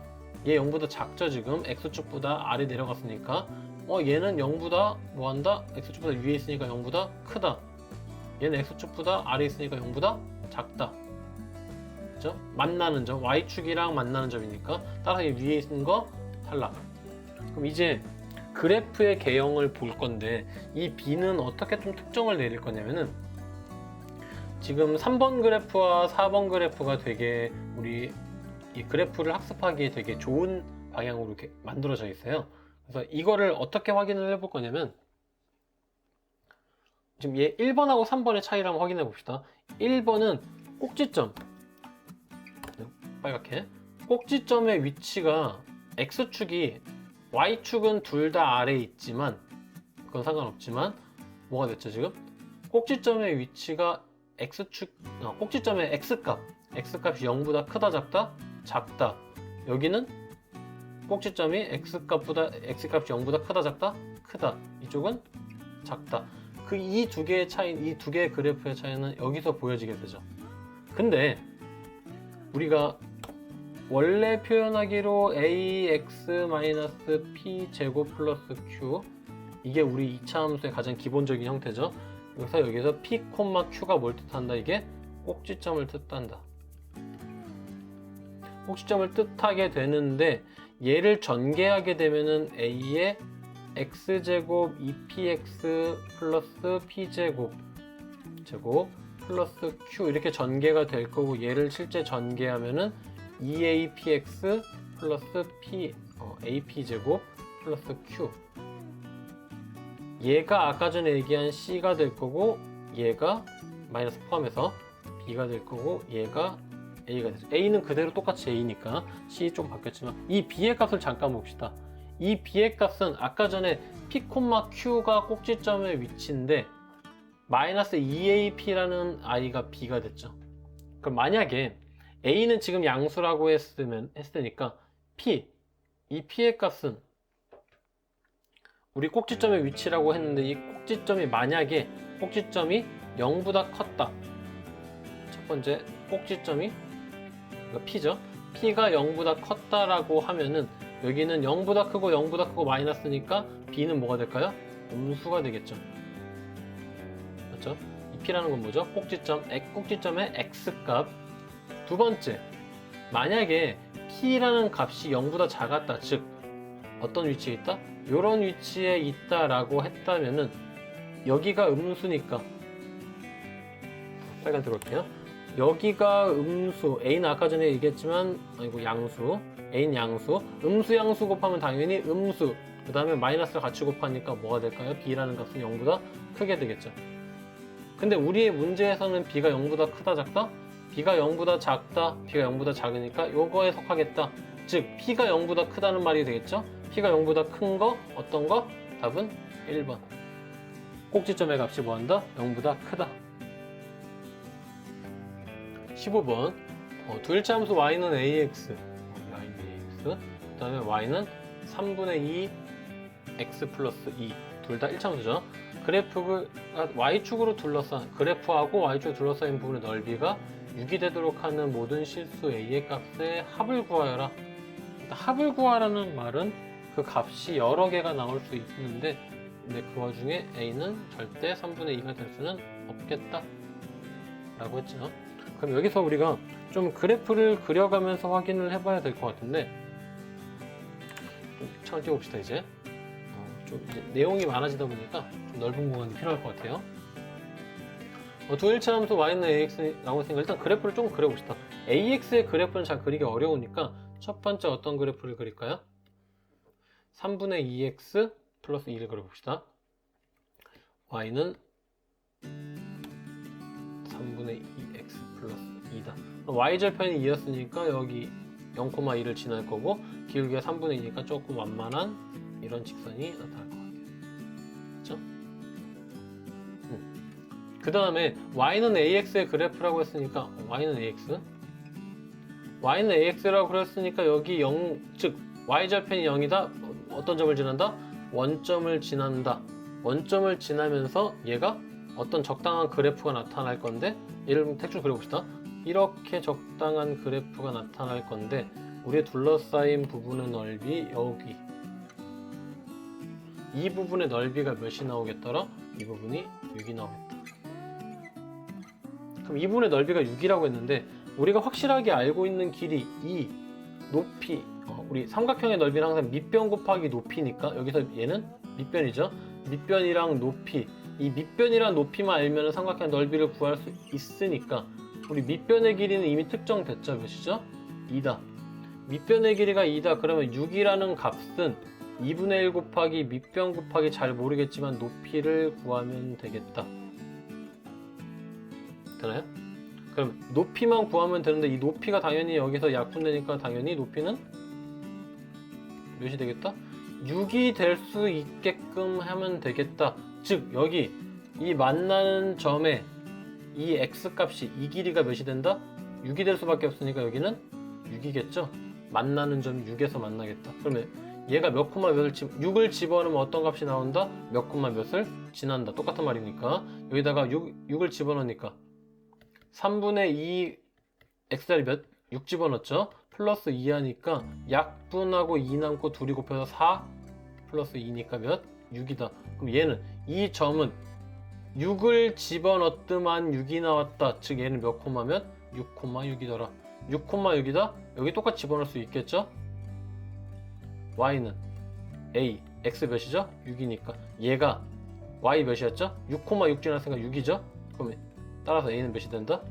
얘 0보다 작죠. 지금 X축보다 아래 내려갔으니까 얘는 0보다 뭐한다? X축보다 위에 있으니까 0보다 크다. 얘는 X축보다 아래 있으니까 0보다 작다. 그죠? 만나는 점, Y축이랑 만나는 점이니까 따라서 얘 위에 있는 거 탈락. 그럼 이제 그래프의 개형을 볼 건데 이 B는 어떻게 좀 특정을 내릴 거냐면은 지금 3번 그래프와 4번 그래프가 되게 우리 이 그래프를 학습하기에 되게 좋은 방향으로 이렇게 만들어져 있어요. 그래서 이거를 어떻게 확인을 해볼 거냐면 지금 얘 1번하고 3번의 차이를 한번 확인해 봅시다. 1번은 꼭지점, 빨갛게 꼭지점의 위치가 X축이 Y축은 둘 다 아래에 있지만 그건 상관없지만 뭐가 됐죠 지금? 꼭지점의 위치가 X축, 꼭지점의 X값이 0보다 크다 작다? 작다. 여기는 꼭지점이 X값이 0보다 크다 작다? 크다. 이쪽은 작다. 그 이 두 개의 차이, 이 두 개의 그래프의 차이는 여기서 보여지게 되죠. 근데 우리가 원래 표현하기로 ax-p 제곱 플러스 q 이게 우리 2차 함수의 가장 기본적인 형태죠. 그래서 여기서 p, q가 뭘 뜻한다? 이게 꼭지점을 뜻한다. 꼭지점을 뜻하게 되는데 얘를 전개하게 되면은 a의 x제곱 2px 플러스 p제곱 플러스 q 이렇게 전개가 될 거고 얘를 실제 전개하면은 2apx 플러스 ap제곱 플러스 q 얘가 아까 전에 얘기한 c가 될 거고 얘가 마이너스 포함해서 b가 될 거고 얘가 a가 되죠. a는 그대로 똑같이 a니까 c 좀 바뀌었지만 이 b의 값을 잠깐 봅시다. 이 b의 값은 아까 전에 p, q가 꼭지점의 위치인데 마이너스 2ap라는 i가 b가 됐죠. 그럼 만약에 a는 지금 양수라고 했으니까 이 p의 값은 우리 꼭지점의 위치라고 했는데 이 꼭지점이 만약에 꼭지점이 0보다 컸다. 첫 번째 꼭지점이 p죠. p가 0보다 컸다라고 하면은 여기는 0보다 크고 마이너스니까 b는 뭐가 될까요? 음수가 되겠죠. 맞죠? 이 p라는 건 뭐죠? 꼭지점의 x값. 두 번째, 만약에 p라는 값이 0보다 작았다. 즉 어떤 위치에 있다? 이런 위치에 있다라고 했다면은 여기가 음수니까 빨간 들어올게요. 여기가 음수, a는 아까 전에 얘기했지만 양수, a는 양수, 음수 양수 곱하면 당연히 음수, 그 다음에 마이너스를 같이 곱하니까 뭐가 될까요? b라는 값은 0보다 크게 되겠죠. 근데 우리의 문제에서는 b가 0보다 크다 작다? b가 0보다 작다, b가 0보다 작으니까 요거에 속하겠다. 즉 p가 0보다 크다는 말이 되겠죠. p가 0보다 큰 거 어떤 거? 답은 1번. 꼭지점의 값이 뭐한다? 0보다 크다. 15번 두일차 함수 y는 ax 그 다음에 y는 3분의 2 x 플러스 2 둘 다 1차함수죠. 그래프가 y축으로 둘러싼 그래프하고 y축으로 둘러싸인 부분의 넓이가 6이 되도록 하는 모든 실수 a의 값의 합을 구하여라. 합을 구하라는 말은 그 값이 여러 개가 나올 수 있는데 근데 그 와중에 a는 절대 3분의 2가 될 수는 없겠다 라고 했죠. 그럼 여기서 우리가 좀 그래프를 그려가면서 확인을 해봐야 될 것 같은데 좀 창을 띄워봅시다. 이제 좀 이제 내용이 많아지다 보니까 좀 넓은 공간이 필요할 것 같아요. 두일차 함수 y는 ax 나오고 있으니까 일단 그래프를 좀 그려봅시다. ax의 그래프는 잘 그리기 어려우니까 첫 번째 어떤 그래프를 그릴까요? 3분의 2x 플러스 2를 그려봅시다. y는 3분의 2x 플러스 2다. y절편이 2였으니까 여기 0,2를 지날 거고 기울기가 3분의 2니까 조금 완만한 이런 직선이 나타날 것 같아요. 그렇죠? 그 다음에 y는 ax의 그래프라고 했으니까 y는 ax y는 ax라고 그랬으니까 여기 0, 즉 y절편이 0이다. 어떤 점을 지난다? 원점을 지난다. 원점을 지나면서 얘가 어떤 적당한 그래프가 나타날 건데 얘를 대충 그려봅시다. 이렇게 적당한 그래프가 나타날 건데 우리의 둘러싸인 부분의 넓이 여기 이 부분의 넓이가 몇이 나오겠더라? 이 부분이 6이 나오겠다. 그럼 이 부분의 넓이가 6이라고 했는데 우리가 확실하게 알고 있는 길이 이 높이 우리 삼각형의 넓이는 항상 밑변 곱하기 높이니까 여기서 얘는 밑변이죠. 밑변이랑 높이 이 밑변이랑 높이만 알면 삼각형 넓이를 구할 수 있으니까 우리 밑변의 길이는 이미 특정됐죠. 몇이죠? 2다. 밑변의 길이가 2다. 그러면 6이라는 값은 2분의 1 곱하기 밑변 곱하기 잘 모르겠지만 높이를 구하면 되겠다. 되나요? 그럼 높이만 구하면 되는데 이 높이가 당연히 여기서 약분되니까 당연히 높이는 몇이 되겠다? 6이 될 수 있게끔 하면 되겠다. 즉 여기 이 만나는 점에 이 x값이 이 길이가 몇이 된다? 6이 될 수밖에 없으니까 여기는 6이겠죠? 만나는 점이 6에서 만나겠다. 그러면 얘가 몇 콤마 몇을 6을 집어넣으면 어떤 값이 나온다? 몇 콤마 몇을 지난다. 똑같은 말이니까 여기다가 6을 집어넣으니까 3분의 2 x자리 몇? 6 집어넣었죠? 플러스 2 하니까 약분하고 2 남고 둘이 곱해서 4 플러스 2니까 몇? 6이다. 그럼 얘는 이 점은 6을 집어넣더만 6이 나왔다. 즉 얘는 몇 콤마면? 6,6이더라. 6,6이다? 여기 똑같이 집어넣을 수 있겠죠? y는 a, x 몇이죠? 6이니까 얘가 y 몇이었죠? 6,6 지났으니까 6이죠? 그럼 따라서 a는 몇이 된다?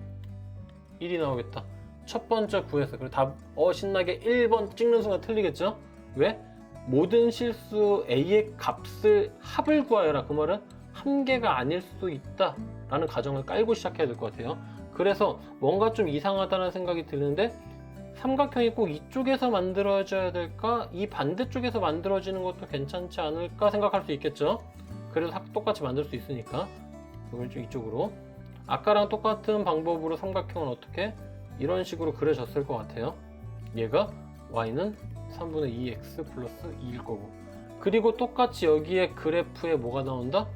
1이 나오겠다. 첫 번째 구했어. 그리고 답 신나게 1번 찍는 순간 틀리겠죠? 왜? 모든 실수 a의 값을 합을 구하여라. 그 말은 한 개가 아닐 수 있다 라는 가정을 깔고 시작해야 될 것 같아요. 그래서 뭔가 좀 이상하다는 생각이 드는데 삼각형이 꼭 이쪽에서 만들어져야 될까? 이 반대쪽에서 만들어지는 것도 괜찮지 않을까 생각할 수 있겠죠? 그래도 똑같이 만들 수 있으니까 이걸 좀 이쪽으로 아까랑 똑같은 방법으로 삼각형은 어떻게? 이런 식으로 그려졌을 것 같아요. 얘가 y는 3분의 2x 플러스 2일 거고 그리고 똑같이 여기에 그래프에 뭐가 나온다?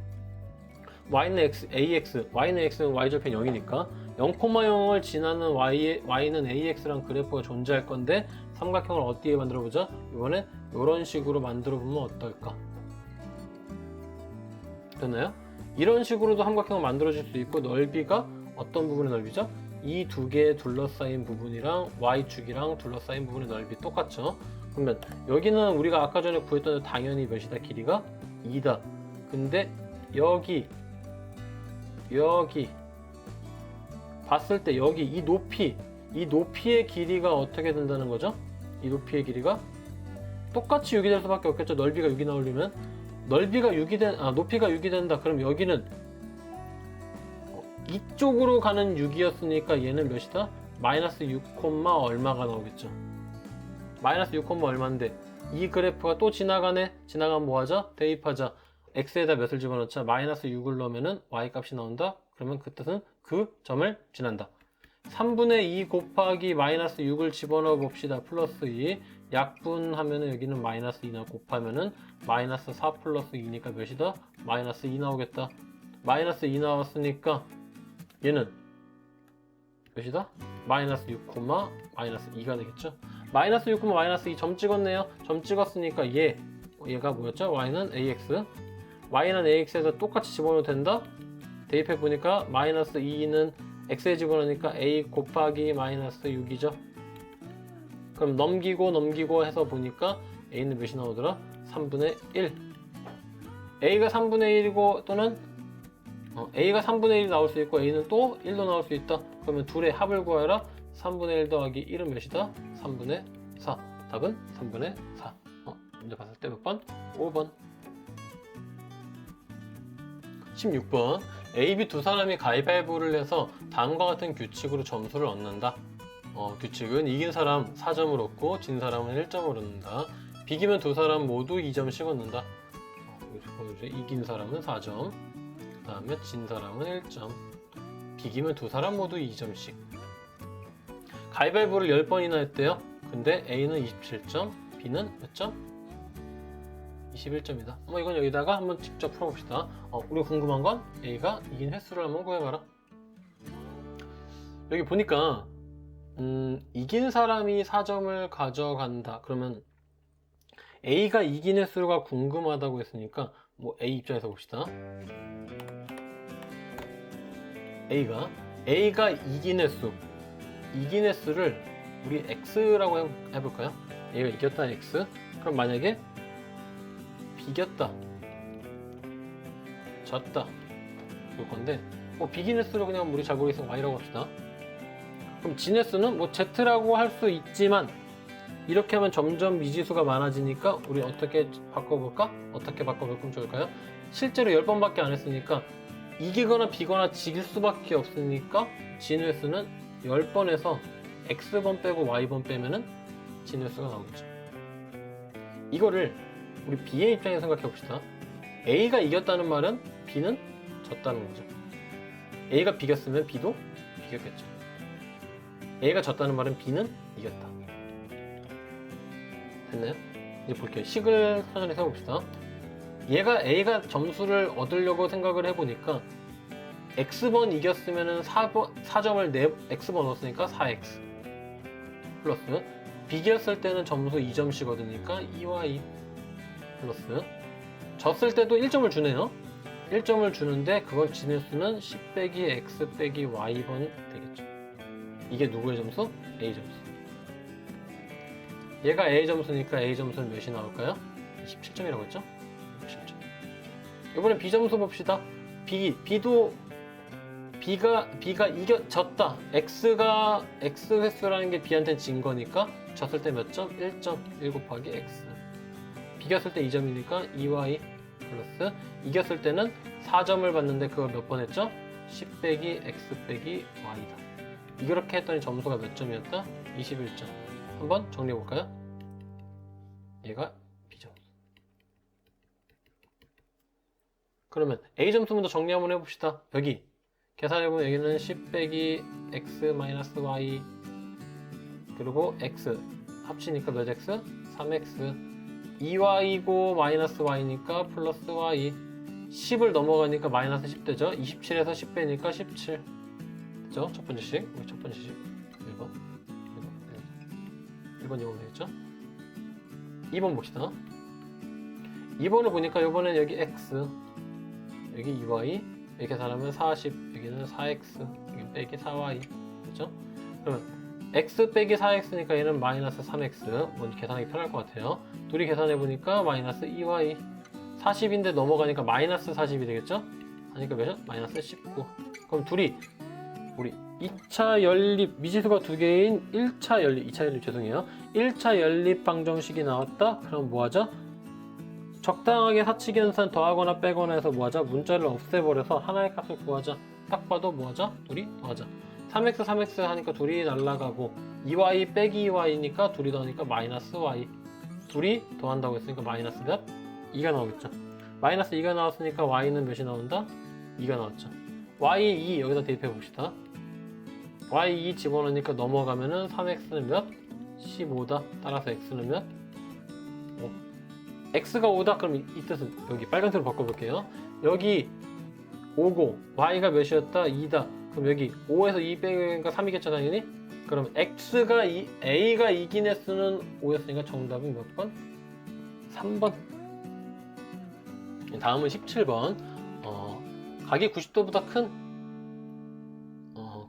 y는 ax, y는 x는 y절편 0이니까 0,0을 지나는 y는 ax랑 그래프가 존재할 건데 삼각형을 어디에 만들어 보자? 이번에 이런 식으로 만들어 보면 어떨까? 됐나요? 이런 식으로도 삼각형을 만들어질 수 있고 넓이가 어떤 부분의 넓이죠? 이 두 개의 둘러싸인 부분이랑 y축이랑 둘러싸인 부분의 넓이 똑같죠? 그러면 여기는 우리가 아까 전에 구했던 당연히 몇이다? 길이가 2다. 근데 여기 봤을 때 여기 이 높이의 길이가 어떻게 된다는 거죠? 이 높이의 길이가 똑같이 6이 될 수밖에 없겠죠. 넓이가 6이 나오려면 높이가 6이 된다. 그럼 여기는 이쪽으로 가는 6이었으니까 얘는 몇이다? 마이너스 6, 얼마가 나오겠죠. 마이너스 6, 얼마인데 이 그래프가 또 지나가네. 지나가면 뭐하죠? 대입하자. x에다 몇을 집어넣자. 마이너스 6을 넣으면 y 값이 나온다. 그러면 그 뜻은 그 점을 지난다. 3분의 2 곱하기 마이너스 6을 집어넣어 봅시다. 플러스 2 약분하면은 여기는 마이너스 2나 곱하면은 마이너스 4 플러스 2니까 몇이다? 마이너스 2 나오겠다. 마이너스 2 나왔으니까 얘는 몇이다? 마이너스 6, 마이너스 2가 되겠죠. 마이너스 6, 마이너스 2 점 찍었네요. 점 찍었으니까 얘가 뭐였죠? y는 ax. y는 ax에서 똑같이 집어넣어도 된다? 대입해 보니까 마이너스 2는 x에 집어넣으니까 a 곱하기 마이너스 6이죠. 그럼 넘기고 해서 보니까 a는 몇이 나오더라? 3분의 1. a가 3분의 1이고 또는 a가 3분의 1이 나올 수 있고 a는 또 1도 나올 수 있다. 그러면 둘의 합을 구하여라. 3분의 1 더하기 1은 몇이다? 3분의 4. 답은 3분의 4. 문제 봤을 때 몇 번? 5번. 16번. A, B 두 사람이 가위바위보를 해서 다음과 같은 규칙으로 점수를 얻는다. 규칙은 이긴 사람 4점을 얻고 진 사람은 1점을 얻는다. 비기면 두 사람 모두 2점씩 얻는다. 이긴 사람은 4점, 그 다음에 진 사람은 1점, 비기면 두 사람 모두 2점씩. 가위바위보를 10번이나 했대요. 근데 A는 27점, B는 몇 점? 21점이다. 이건 여기다가 한번 직접 풀어봅시다. 우리가 궁금한 건 A가 이긴 횟수를 한번 구해봐라. 여기 보니까 이긴 사람이 4점을 가져간다. 그러면 A가 이긴 횟수가 궁금하다고 했으니까 A 입장에서 봅시다. A가 이긴 횟수를 우리 X라고 해볼까요? A가 이겼다 X. 그럼 만약에 비겼다, 졌다 그럴 건데 비긴 횟수를 그냥 우리 잘 모르겠으면 Y라고 합시다. 그럼 진 횟수는 Z라고 할 수 있지만 이렇게 하면 점점 미지수가 많아지니까 우리 어떻게 바꿔볼까? 어떻게 바꿔볼까 좋을까요? 실제로 10번밖에 안 했으니까 이기거나 비거나 질 수밖에 없으니까 진 횟수는 10번에서 X번 빼고 Y번 빼면은 진 횟수가 나오겠죠. 이거를 우리 B의 입장에서 생각해 봅시다. A가 이겼다는 말은 B는 졌다는 거죠. A가 비겼으면 B도 비겼겠죠. A가 졌다는 말은 B는 이겼다. 됐나요? 이제 볼게요. 식을 사전에 세워봅시다. A가 점수를 얻으려고 생각을 해보니까 X번 이겼으면 4점을 X번 얻었으니까 4X 플러스 비겼을 때는 점수 2점씩 얻으니까 2Y 플러스 졌을 때도 1점을 주네요. 1점을 주는데 그걸 진 횟수는 10 빼기 X 빼기 Y번 되겠죠. 이게 누구의 점수? A 점수. 얘가 A 점수니까 A 점수는 몇이 나올까요? 27점이라고 했죠? 27점. 이번엔 B 점수 봅시다. B가 졌다. X 횟수라는 게 B한테는 진 거니까 졌을 때 몇 점? 1점. 1 곱하기 X. 비겼을 때 2점이니까 2Y 플러스 이겼을 때는 4점을 받는데 그걸 몇 번 했죠? 10 빼기 X 빼기 Y다. 이렇게 했더니 점수가 몇 점이었다? 21점. 한번 정리해 볼까요? 얘가 B 점수. 그러면 A 점수 먼저 정리 한번 해봅시다. 여기 계산해보면 여기는 10 빼기 X 마이너스 Y 그리고 X 합치니까 몇 X? 3X 2Y고 마이너스 Y니까 플러스 Y 10을 넘어가니까 마이너스 10 되죠? 27에서 10 빼니까 17 그죠? 첫 번째 식 1번 2번 되겠죠? 2번 봅시다. 2번을 보니까 이번엔 여기 X 여기 2Y 이렇게 계산하면 40 여기는 4X 여기 빼기 4Y 그죠? 그러면 X 빼기 4X니까 얘는 마이너스 3X 먼저 계산하기 편할 것 같아요. 둘이 계산해보니까 마이너스 2Y 40인데 넘어가니까 마이너스 40이 되겠죠? 하니까 몇이요? 마이너스 19. 그럼 둘이 우리 2차 연립 미지수가 두 개인 1차 연립 2차 연립 죄송해요 1차 연립 방정식이 나왔다? 그럼 뭐하죠? 적당하게 사칙 연산 더하거나 빼거나 해서 뭐하자? 문자를 없애버려서 하나의 값을 구하자. 딱 봐도 뭐하자? 둘이 더하자. 3x 3x 하니까 둘이 날라가고 2y 빼기 2y니까 둘이 더하니까 마이너스 y 둘이 더한다고 했으니까 마이너스 몇? 2가 나오겠죠. 마이너스 2가 나왔으니까 y는 몇이 나온다? 2가 나왔죠. y2 여기다 대입해 봅시다. y2 집어넣으니까 넘어가면은 3x는 몇? 15다. 따라서 x는 몇? 5. x가 5다. 그럼 이 뜻은 여기 빨간색으로 바꿔볼게요. 여기 5고 y가 몇이었다? 2다. 그럼 여기 5에서 2 빼니까 3이겠죠 당연히? 그럼 A가 이긴 횟수는 5였으니까 정답은 몇 번? 3번. 다음은 17번. 각이 90도보다 큰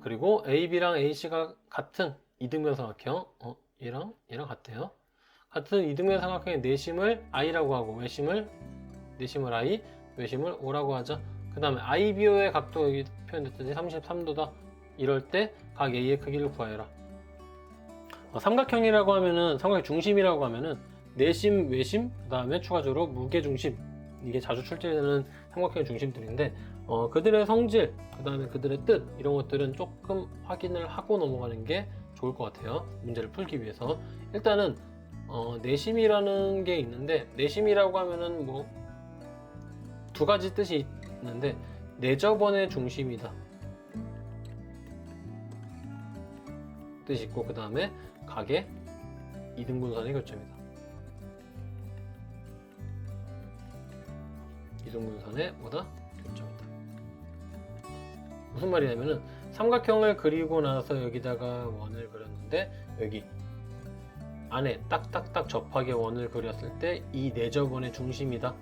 그리고 AB랑 AC가 같은 이등변 삼각형 얘랑 같대요. 같은 이등변 삼각형의 내심을 I라고 하고 내심을 I, 외심을 O라고 하자. 그 다음에 IBO의 각도 여기 표현됐더니 33도다. 이럴 때 각 A의 크기를 구하여라. 삼각형이라고 하면은 삼각형 중심이라고 하면은 내심, 외심, 그 다음에 추가적으로 무게중심 이게 자주 출제되는 삼각형의 중심들인데 그들의 성질, 그 다음에 그들의 뜻 이런 것들은 조금 확인을 하고 넘어가는 게 좋을 것 같아요. 문제를 풀기 위해서. 일단은 내심이라는 게 있는데, 내심이라고 하면은 뭐 두 가지 뜻이 있는데, 내저번의 중심이다 뜻이 있고, 그 다음에 각의 이등분선의 교점이다. 이등분선의 뭐다? 교점이다. 무슨 말이냐면은 삼각형을 그리고 나서 여기다가 원을 그렸는데, 여기 안에 딱딱딱 접하게 원을 그렸을 때 이 내저번의 중심이다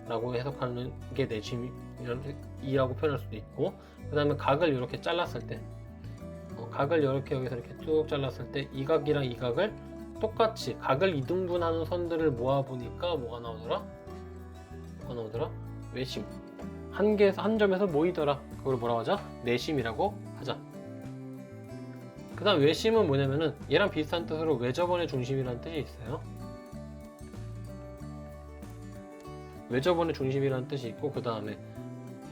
라고 해석하는 게 내심이라고 표현할 수도 있고, 그 다음에 각을 이렇게 잘랐을 때, 각을 이렇게 여기서 이렇게 쭉 잘랐을 때 이 각이랑 이 각을 똑같이 각을 이등분하는 선들을 모아보니까 뭐가 나오더라? 외심. 한 점에서 모이더라. 그걸 뭐라고 하자? 내심이라고 하자. 그 다음 외심은 뭐냐면은 얘랑 비슷한 뜻으로 외저번의 중심이라는 뜻이 있어요. 외저번의 중심이라는 뜻이 있고, 그 다음에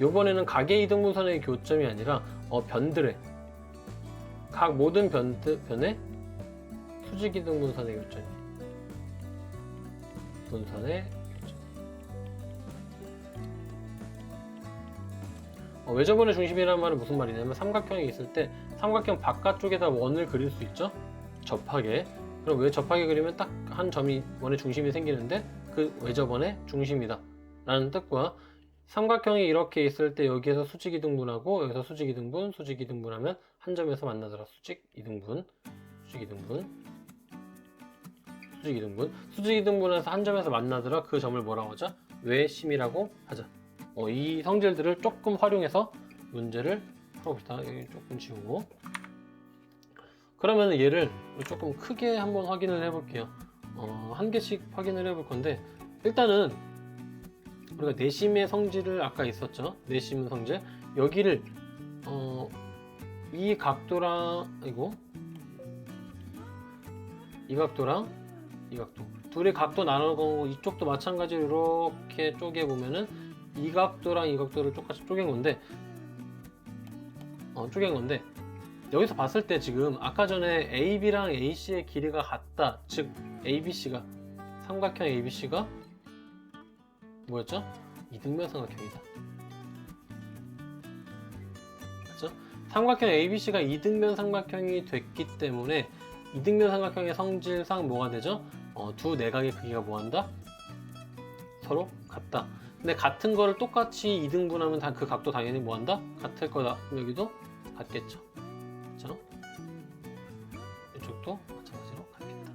요번에는 각의 이등분선의 교점이 아니라 변들의 각 모든 변의 수직이등분선의 교점이 분선의 교점. 외저번의 중심이라는 말은 무슨 말이냐면, 삼각형이 있을 때 삼각형 바깥쪽에다 원을 그릴 수 있죠? 접하게. 그럼 왜 접하게 그리면 딱 한 점이 원의 중심이 생기는데, 그 외저번의 중심이다 라는 뜻과, 삼각형이 이렇게 있을 때 여기에서 수직 이등분하고 여기서 수직 이등분, 수직 이등분하면 한 점에서 만나더라. 수직 이등분, 수직 이등분, 수직 이등분, 수직 이등분해서 한 점에서 만나더라. 그 점을 뭐라고 하자? 외심이라고 하자. 이 성질들을 조금 활용해서 문제를 풀어봅시다. 여기 조금 지우고. 그러면 얘를 조금 크게 한번 확인을 해볼게요. 한 개씩 확인을 해볼 건데, 일단은 우리가 내심의 성질을 아까 있었죠. 내심 성질. 여기를 이 각도랑 이 각도랑 이 각도 둘의 각도 나누고, 이쪽도 마찬가지로 이렇게 쪼개 보면은 이 각도랑 이 각도를 똑같이 쪼갠 건데, 여기서 봤을 때 지금 아까 전에 AB랑 AC의 길이가 같다. 즉 ABC가, 삼각형 ABC가 뭐였죠? 이등변 삼각형이다. 맞죠? 삼각형 ABC가 이등변 삼각형이 됐기 때문에 이등변 삼각형의 성질상 뭐가 되죠? 두 내각의 크기가 뭐한다? 서로 같다. 근데 같은 거를 똑같이 이등분하면 그 각도 당연히 뭐한다? 같을 거다. 그럼 여기도 같겠죠. 그렇죠? 이쪽도 마찬가지로 같겠다.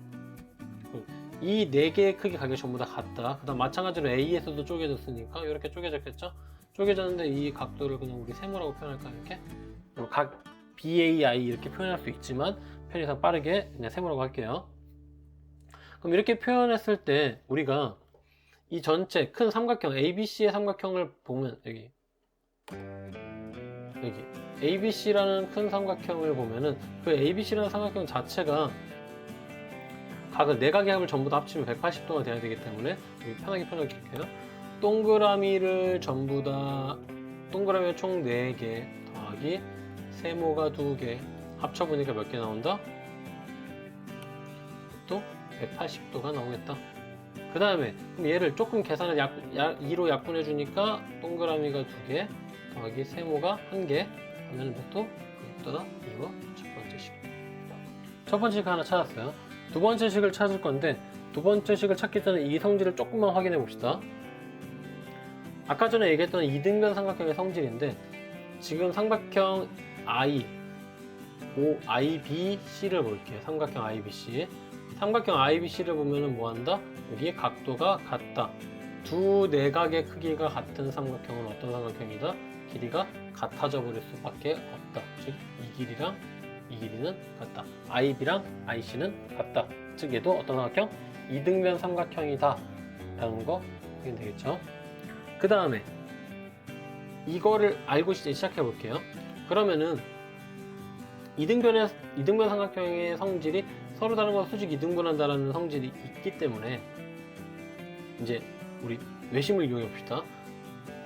이 네 개의 크기 가격이 전부 다 같다. 그 다음 마찬가지로 A에서도 쪼개졌으니까 이렇게 쪼개졌겠죠? 쪼개졌는데 이 각도를 그냥 우리 세모라고 표현할까? 이렇게 각 BAI 이렇게 표현할 수 있지만 편의상 빠르게 그냥 세모라고 할게요. 그럼 이렇게 표현했을 때 우리가 이 전체 큰 삼각형 ABC의 삼각형을 보면, 여기 ABC라는 큰 삼각형을 보면은 그 ABC라는 삼각형 자체가 각을 네각의 합을 전부 다 합치면 180도가 돼야 되기 때문에, 여기 편하게 표현할게요. 동그라미를 전부 다, 동그라미가 총 4개 더하기 세모가 2개 합쳐보니까 몇 개 나온다? 또 180도가 나오겠다. 그 다음에 얘를 조금 계산을 2로 약분해 주니까 동그라미가 2개 더하기 세모가 1개 하면 또 이거보다 이거 첫 번째 식. 첫 번째 식 하나 찾았어요. 두 번째 식을 찾을 건데, 두 번째 식을 찾기 전에 이 성질을 조금만 확인해 봅시다. 아까 전에 얘기했던 이등변 삼각형의 성질인데, 지금 삼각형 IBC를 볼게요. 삼각형 IBC. 삼각형 IBC를 보면은 뭐 한다? 여기에 각도가 같다. 두 내각의 크기가 같은 삼각형은 어떤 삼각형이다? 길이가 같아져 버릴 수밖에 없다. 즉, 이 길이랑 이 길이는 같다. IB랑 IC는 같다. 즉, 얘도 어떤 삼각형? 이등변 삼각형이다. 라는 거 확인 되겠죠? 그 다음에 이거를 알고 시작해 볼게요. 그러면은 이등변 삼각형의 성질이 서로 다른 거 수직 이등분한다라는 성질이 있기 때문에, 이제 우리 외심을 이용해 봅시다.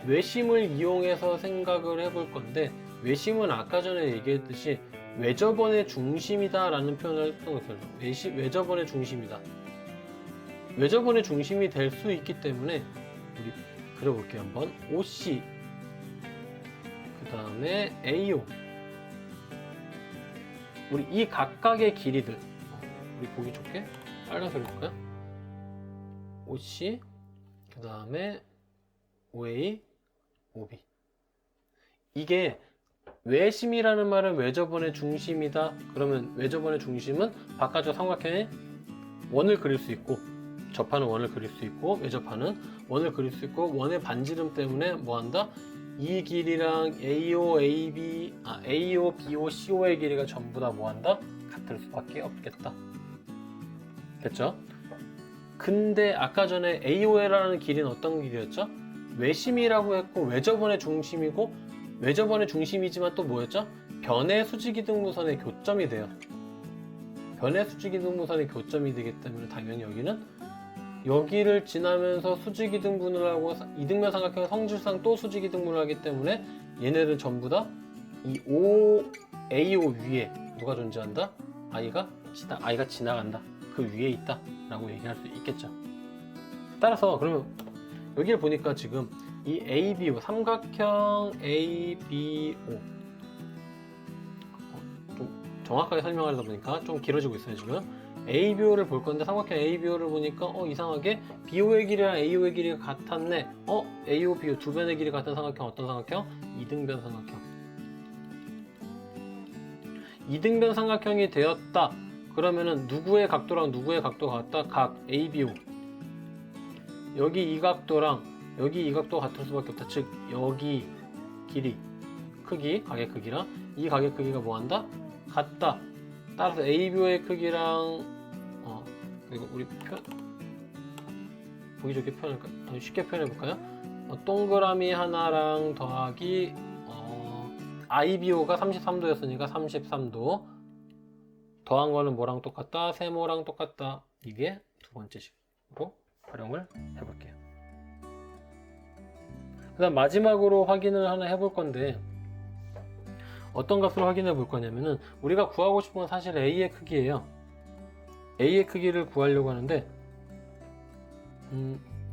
외심을 이용해서 생각을 해볼 건데, 외심은 아까 전에 얘기했듯이 외접원의 중심이다 라는 표현을 했던 것 같아요. 외접원의 중심이다. 외접원의 중심이 될 수 있기 때문에 우리 그려볼게요. 한번 OC 그 다음에 AO 우리 이 각각의 길이들 우리 보기 좋게 빨간색으로 볼까요? OC 그 다음에 OA OB 이게 외심이라는 말은 외접원의 중심이다. 그러면 외접원의 중심은 바깥쪽 삼각형에 원을 그릴 수 있고 접하는 원을 그릴 수 있고 외접하는 원을 그릴 수 있고 원의 반지름 때문에 뭐한다? 이 길이랑 AO, AO, BO, CO의 길이가 전부 다 뭐한다? 같을 수밖에 없겠다. 됐죠? 근데 아까 전에 AO라는 길이는 어떤 길이였죠? 외심이라고 했고 외접원의 중심이고 외접원의 중심이지만 또 뭐였죠? 변의 수직이등무선의 교점이 돼요. 변의 수직이등무선의 교점이 되기 때문에 당연히 여기는 여기를 지나면서 수직이등분을 하고 이등변 삼각형의 성질상 또 수직이등분을 하기 때문에 얘네들 전부 다 이 AO 위에 누가 존재한다? I가 지나간다. 그 위에 있다 라고 얘기할 수 있겠죠. 따라서 그러면 여기를 보니까 지금 이 ABO 삼각형 ABO 좀 정확하게 설명하려다 보니까 좀 길어지고 있어요. 지금 ABO를 볼 건데 삼각형 ABO를 보니까 이상하게 BO의 길이랑 AO의 길이가 같았네. AO, BO 두 변의 길이 같은 삼각형 어떤 삼각형? 이등변 삼각형. 이등변 삼각형이 되었다. 그러면은 누구의 각도랑 누구의 각도가 같다? 각 ABO. 여기 이 각도랑 여기 이 각도가 같을 수밖에 없다. 즉 여기 길이, 크기, 각의 크기랑 이 각의 크기가 뭐한다? 같다. 따라서 ABO의 크기랑 그리고 우리 보기 좋게 쉽게 표현해볼까요? 동그라미 하나랑 더하기 IBO가 33도였으니까 33도 더한 거는 뭐랑 똑같다? 세모랑 똑같다. 이게 두 번째 식으로 활용을 해볼게요. 그 다음 마지막으로 확인을 하나 해볼 건데 어떤 값으로 확인해 볼 거냐면은 우리가 구하고 싶은 건 사실 A의 크기예요. A의 크기를 구하려고 하는데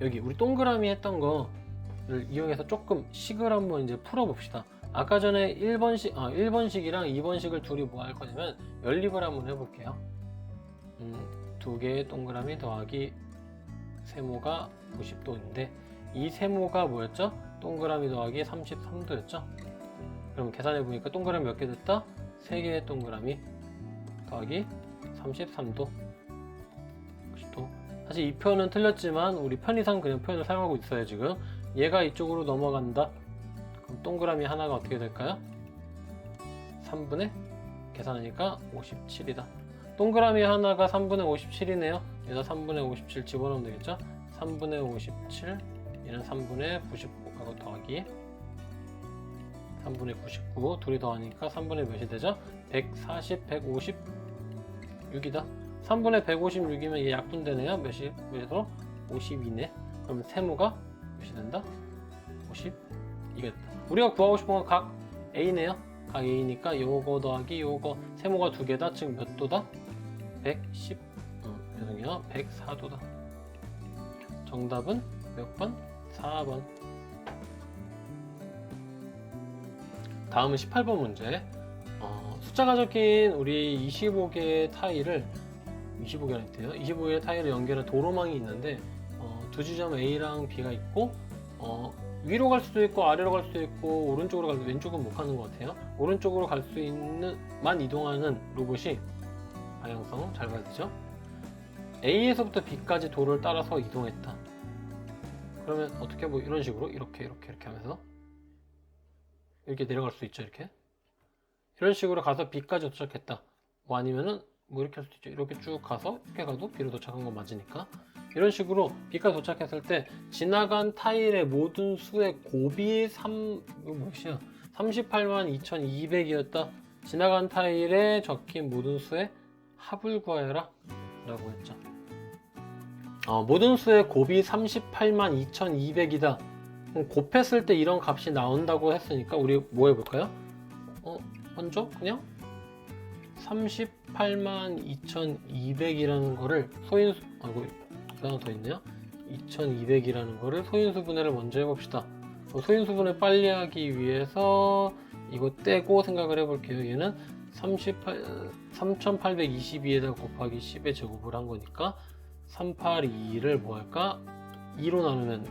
여기 우리 동그라미 했던 거를 이용해서 조금 식을 한번 이제 풀어 봅시다. 아까 전에 1번식이랑 2번식을 둘이 뭐 할 거냐면 연립을 한번 해볼게요. 두 개의 동그라미 더하기 세모가 90도인데 이 세모가 뭐였죠? 동그라미 더하기 33도였죠? 그럼 계산해 보니까 동그라미 몇 개 됐다? 3개의 동그라미 더하기 33도 90도. 사실 이 표현은 틀렸지만 우리 편의상 그냥 표현을 사용하고 있어요. 지금 얘가 이쪽으로 넘어간다. 그럼 동그라미 하나가 어떻게 될까요? 3분의 계산하니까 57이다. 동그라미 하나가 3분의 57이네요. 여기다 3분의 57 집어넣으면 되겠죠? 3분의 57 얘는 3분의 99하고 더하기 3분의 99 둘이 더하니까 3분의 몇이 되죠? 140, 156이다. 3분의 156이면 얘 약분되네요. 몇으로? 52네. 그럼 세모가 몇이 된다? 52가 됐다. 우리가 구하고 싶은 건 각 A네요. 각 A니까 요거 더하기 요거 세모가 두 개다. 즉 몇 도다? 104도다. 정답은 몇 번? 4번. 다음은 18번 문제. 숫자가 적힌 우리 25개의 타일을 25개의 타일을 연결한 도로망이 있는데 두 지점 A랑 B가 있고 위로 갈 수도 있고 아래로 갈 수도 있고 오른쪽으로 갈 왼쪽은 못 가는 것 같아요. 오른쪽으로 갈 수 있는 만 이동하는 로봇이 방향성 잘 봐야 되죠. A에서부터 B까지 도로를 따라서 이동했다. 그러면 어떻게 뭐 이런 식으로 이렇게 하면서 이렇게 내려갈 수 있죠. 이런 식으로 가서 B까지 도착했다. 뭐 아니면은 뭐 이렇게 할 수도 있죠. 이렇게 쭉 가서 이렇게 가도 B로 도착한 건 맞으니까 이런 식으로 B까지 도착했을 때 지나간 타일의 모든 수의 곱이 382,200이었다. 지나간 타일에 적힌 모든 수의 합을 구하여라 라고 했죠. 모든 수의 곱이 382,200이다. 곱했을 때 이런 값이 나온다고 했으니까 우리 뭐 해볼까요? 먼저 그냥 382,200이라는 거를 소인수, 아이고, 하나 더 있네요. 2,200이라는 거를 소인수 분해를 먼저 해봅시다. 소인수 분해 빨리 하기 위해서 이거 떼고 생각을 해볼게요. 얘는 3,822에다 곱하기 10의 제곱을 한 거니까 382를 뭐 할까? 2로 나누면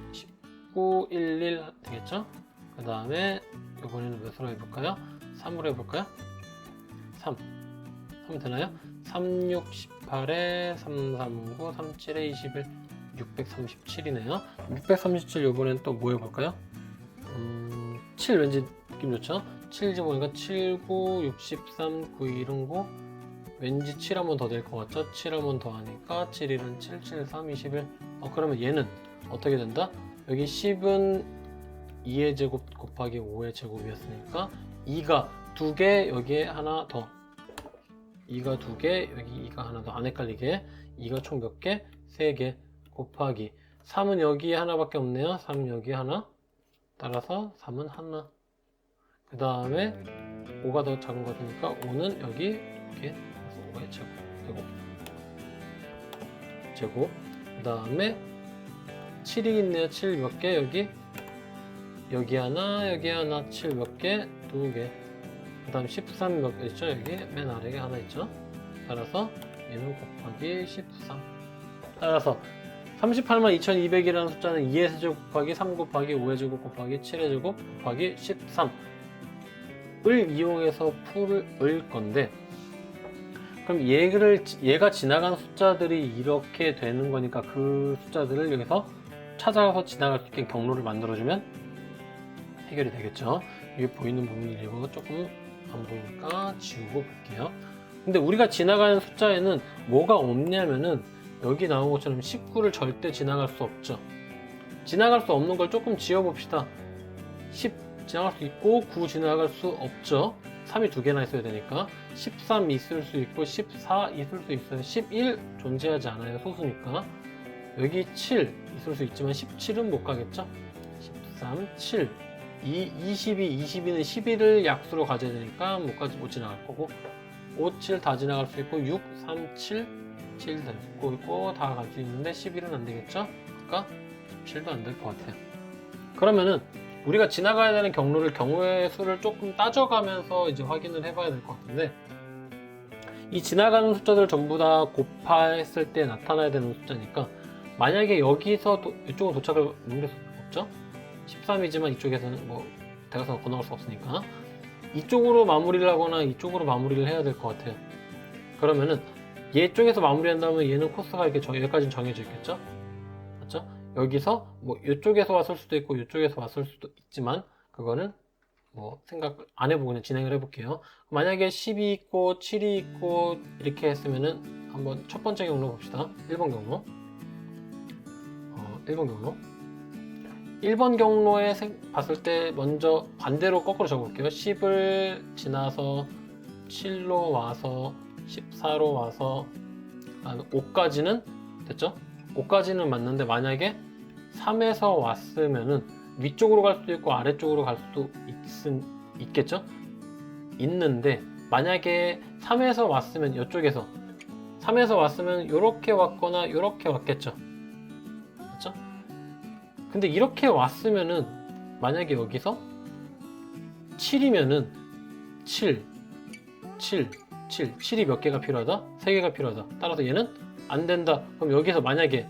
1911 되겠죠? 그 다음에 이번에는 몇으로 해볼까요? 3으로 해볼까요? 3 되나요? 3, 6, 18에 3, 3, 9, 3, 7에 21 637이네요. 637 이번엔 또 뭐 해볼까요? 7 왠지 느낌 좋죠? 7 집어보니까 7, 9, 63, 9, 1은 9 왠지 7 한 번 더 될 것 같죠? 7 한 번 더 하니까 7, 1은 7, 7, 3, 21 그러면 얘는 어떻게 된다? 여기 10은 2의 제곱 곱하기 5의 제곱이었으니까 2가 2개 여기에 하나 더 2가 2개 여기 2가 하나 더 안 헷갈리게 2가 총 몇 개? 3개 곱하기 3은 여기에 하나밖에 없네요. 3은 여기에 하나 따라서 3은 하나 그 다음에 5가 더 작은 거 같으니까 5는 여기 이렇게 5의 제곱 그 다음에 7이 있네요. 7 몇 개 여기 하나 여기 하나 7 몇 개? 2개 그 다음 13 몇 개 있죠? 여기 맨 아래에 하나 있죠? 따라서 얘는 곱하기 13 따라서 382,200이라는 숫자는 2의 세제곱 곱하기 3 곱하기 5의 제곱 곱하기 7의 제곱 곱하기 13을 이용해서 풀을 건데 그럼 얘가 지나간 숫자들이 이렇게 되는 거니까 그 숫자들을 여기서 찾아가서 지나갈 수 있게 경로를 만들어주면 해결이 되겠죠. 여기 보이는 부분이 일부가 조금 안 보이니까 지우고 볼게요. 근데 우리가 지나가는 숫자에는 뭐가 없냐면은 여기 나온 것처럼 19를 절대 지나갈 수 없죠. 지나갈 수 없는 걸 조금 지어봅시다. 10 지나갈 수 있고 9 지나갈 수 없죠. 3이 두 개나 있어야 되니까 13 있을 수 있고 14 있을 수 있어요. 11 존재하지 않아요. 소수니까. 여기 7 있을 수 있지만 17은 못 가겠죠. 13, 7 22는 11을 약수로 가져야 되니까 못 지나갈 거고 5, 7 다 지나갈 수 있고 6, 3, 7 7 될 수 있고 다 갈 수 있는데 11은 안 되겠죠? 그러니까 17도 안 될 것 같아요. 그러면은 우리가 지나가야 되는 경로의 수를 조금 따져가면서 이제 확인을 해봐야 될 것 같은데 이 지나가는 숫자들 전부 다 곱했을 때 나타나야 되는 숫자니까 만약에 여기서 이쪽으로 도착을 넘길 수 없죠? 13이지만 이쪽에서는 뭐 대각선을 건너갈 수 없으니까 이쪽으로 마무리를 하거나 이쪽으로 마무리를 해야 될 것 같아요. 그러면은 얘 쪽에서 마무리한다면 얘는 코스가 이렇게 여기까지는 정해져 있겠죠? 맞죠? 여기서 뭐 이쪽에서 왔을 수도 있고 이쪽에서 왔을 수도 있지만 그거는 뭐 생각 안 해보고 그냥 진행을 해볼게요. 만약에 10이 있고 7이 있고 이렇게 했으면은 한번 첫 번째 경로 봅시다. 1번 경로 1번 경로에 봤을 때 먼저 반대로 거꾸로 적어볼게요. 10을 지나서 7로 와서 14로 와서 5까지는 됐죠? 5까지는 맞는데 만약에 3에서 왔으면은 위쪽으로 갈 수도 있고 아래쪽으로 갈 수도 있겠죠? 있는데 만약에 3에서 왔으면 이쪽에서 3에서 왔으면 이렇게 왔거나 이렇게 왔겠죠? 그렇죠? 근데 이렇게 왔으면은 만약에 여기서 7이면은 7이 몇 개가 필요하다? 3개가 필요하다. 따라서 얘는 안 된다. 그럼 여기서 만약에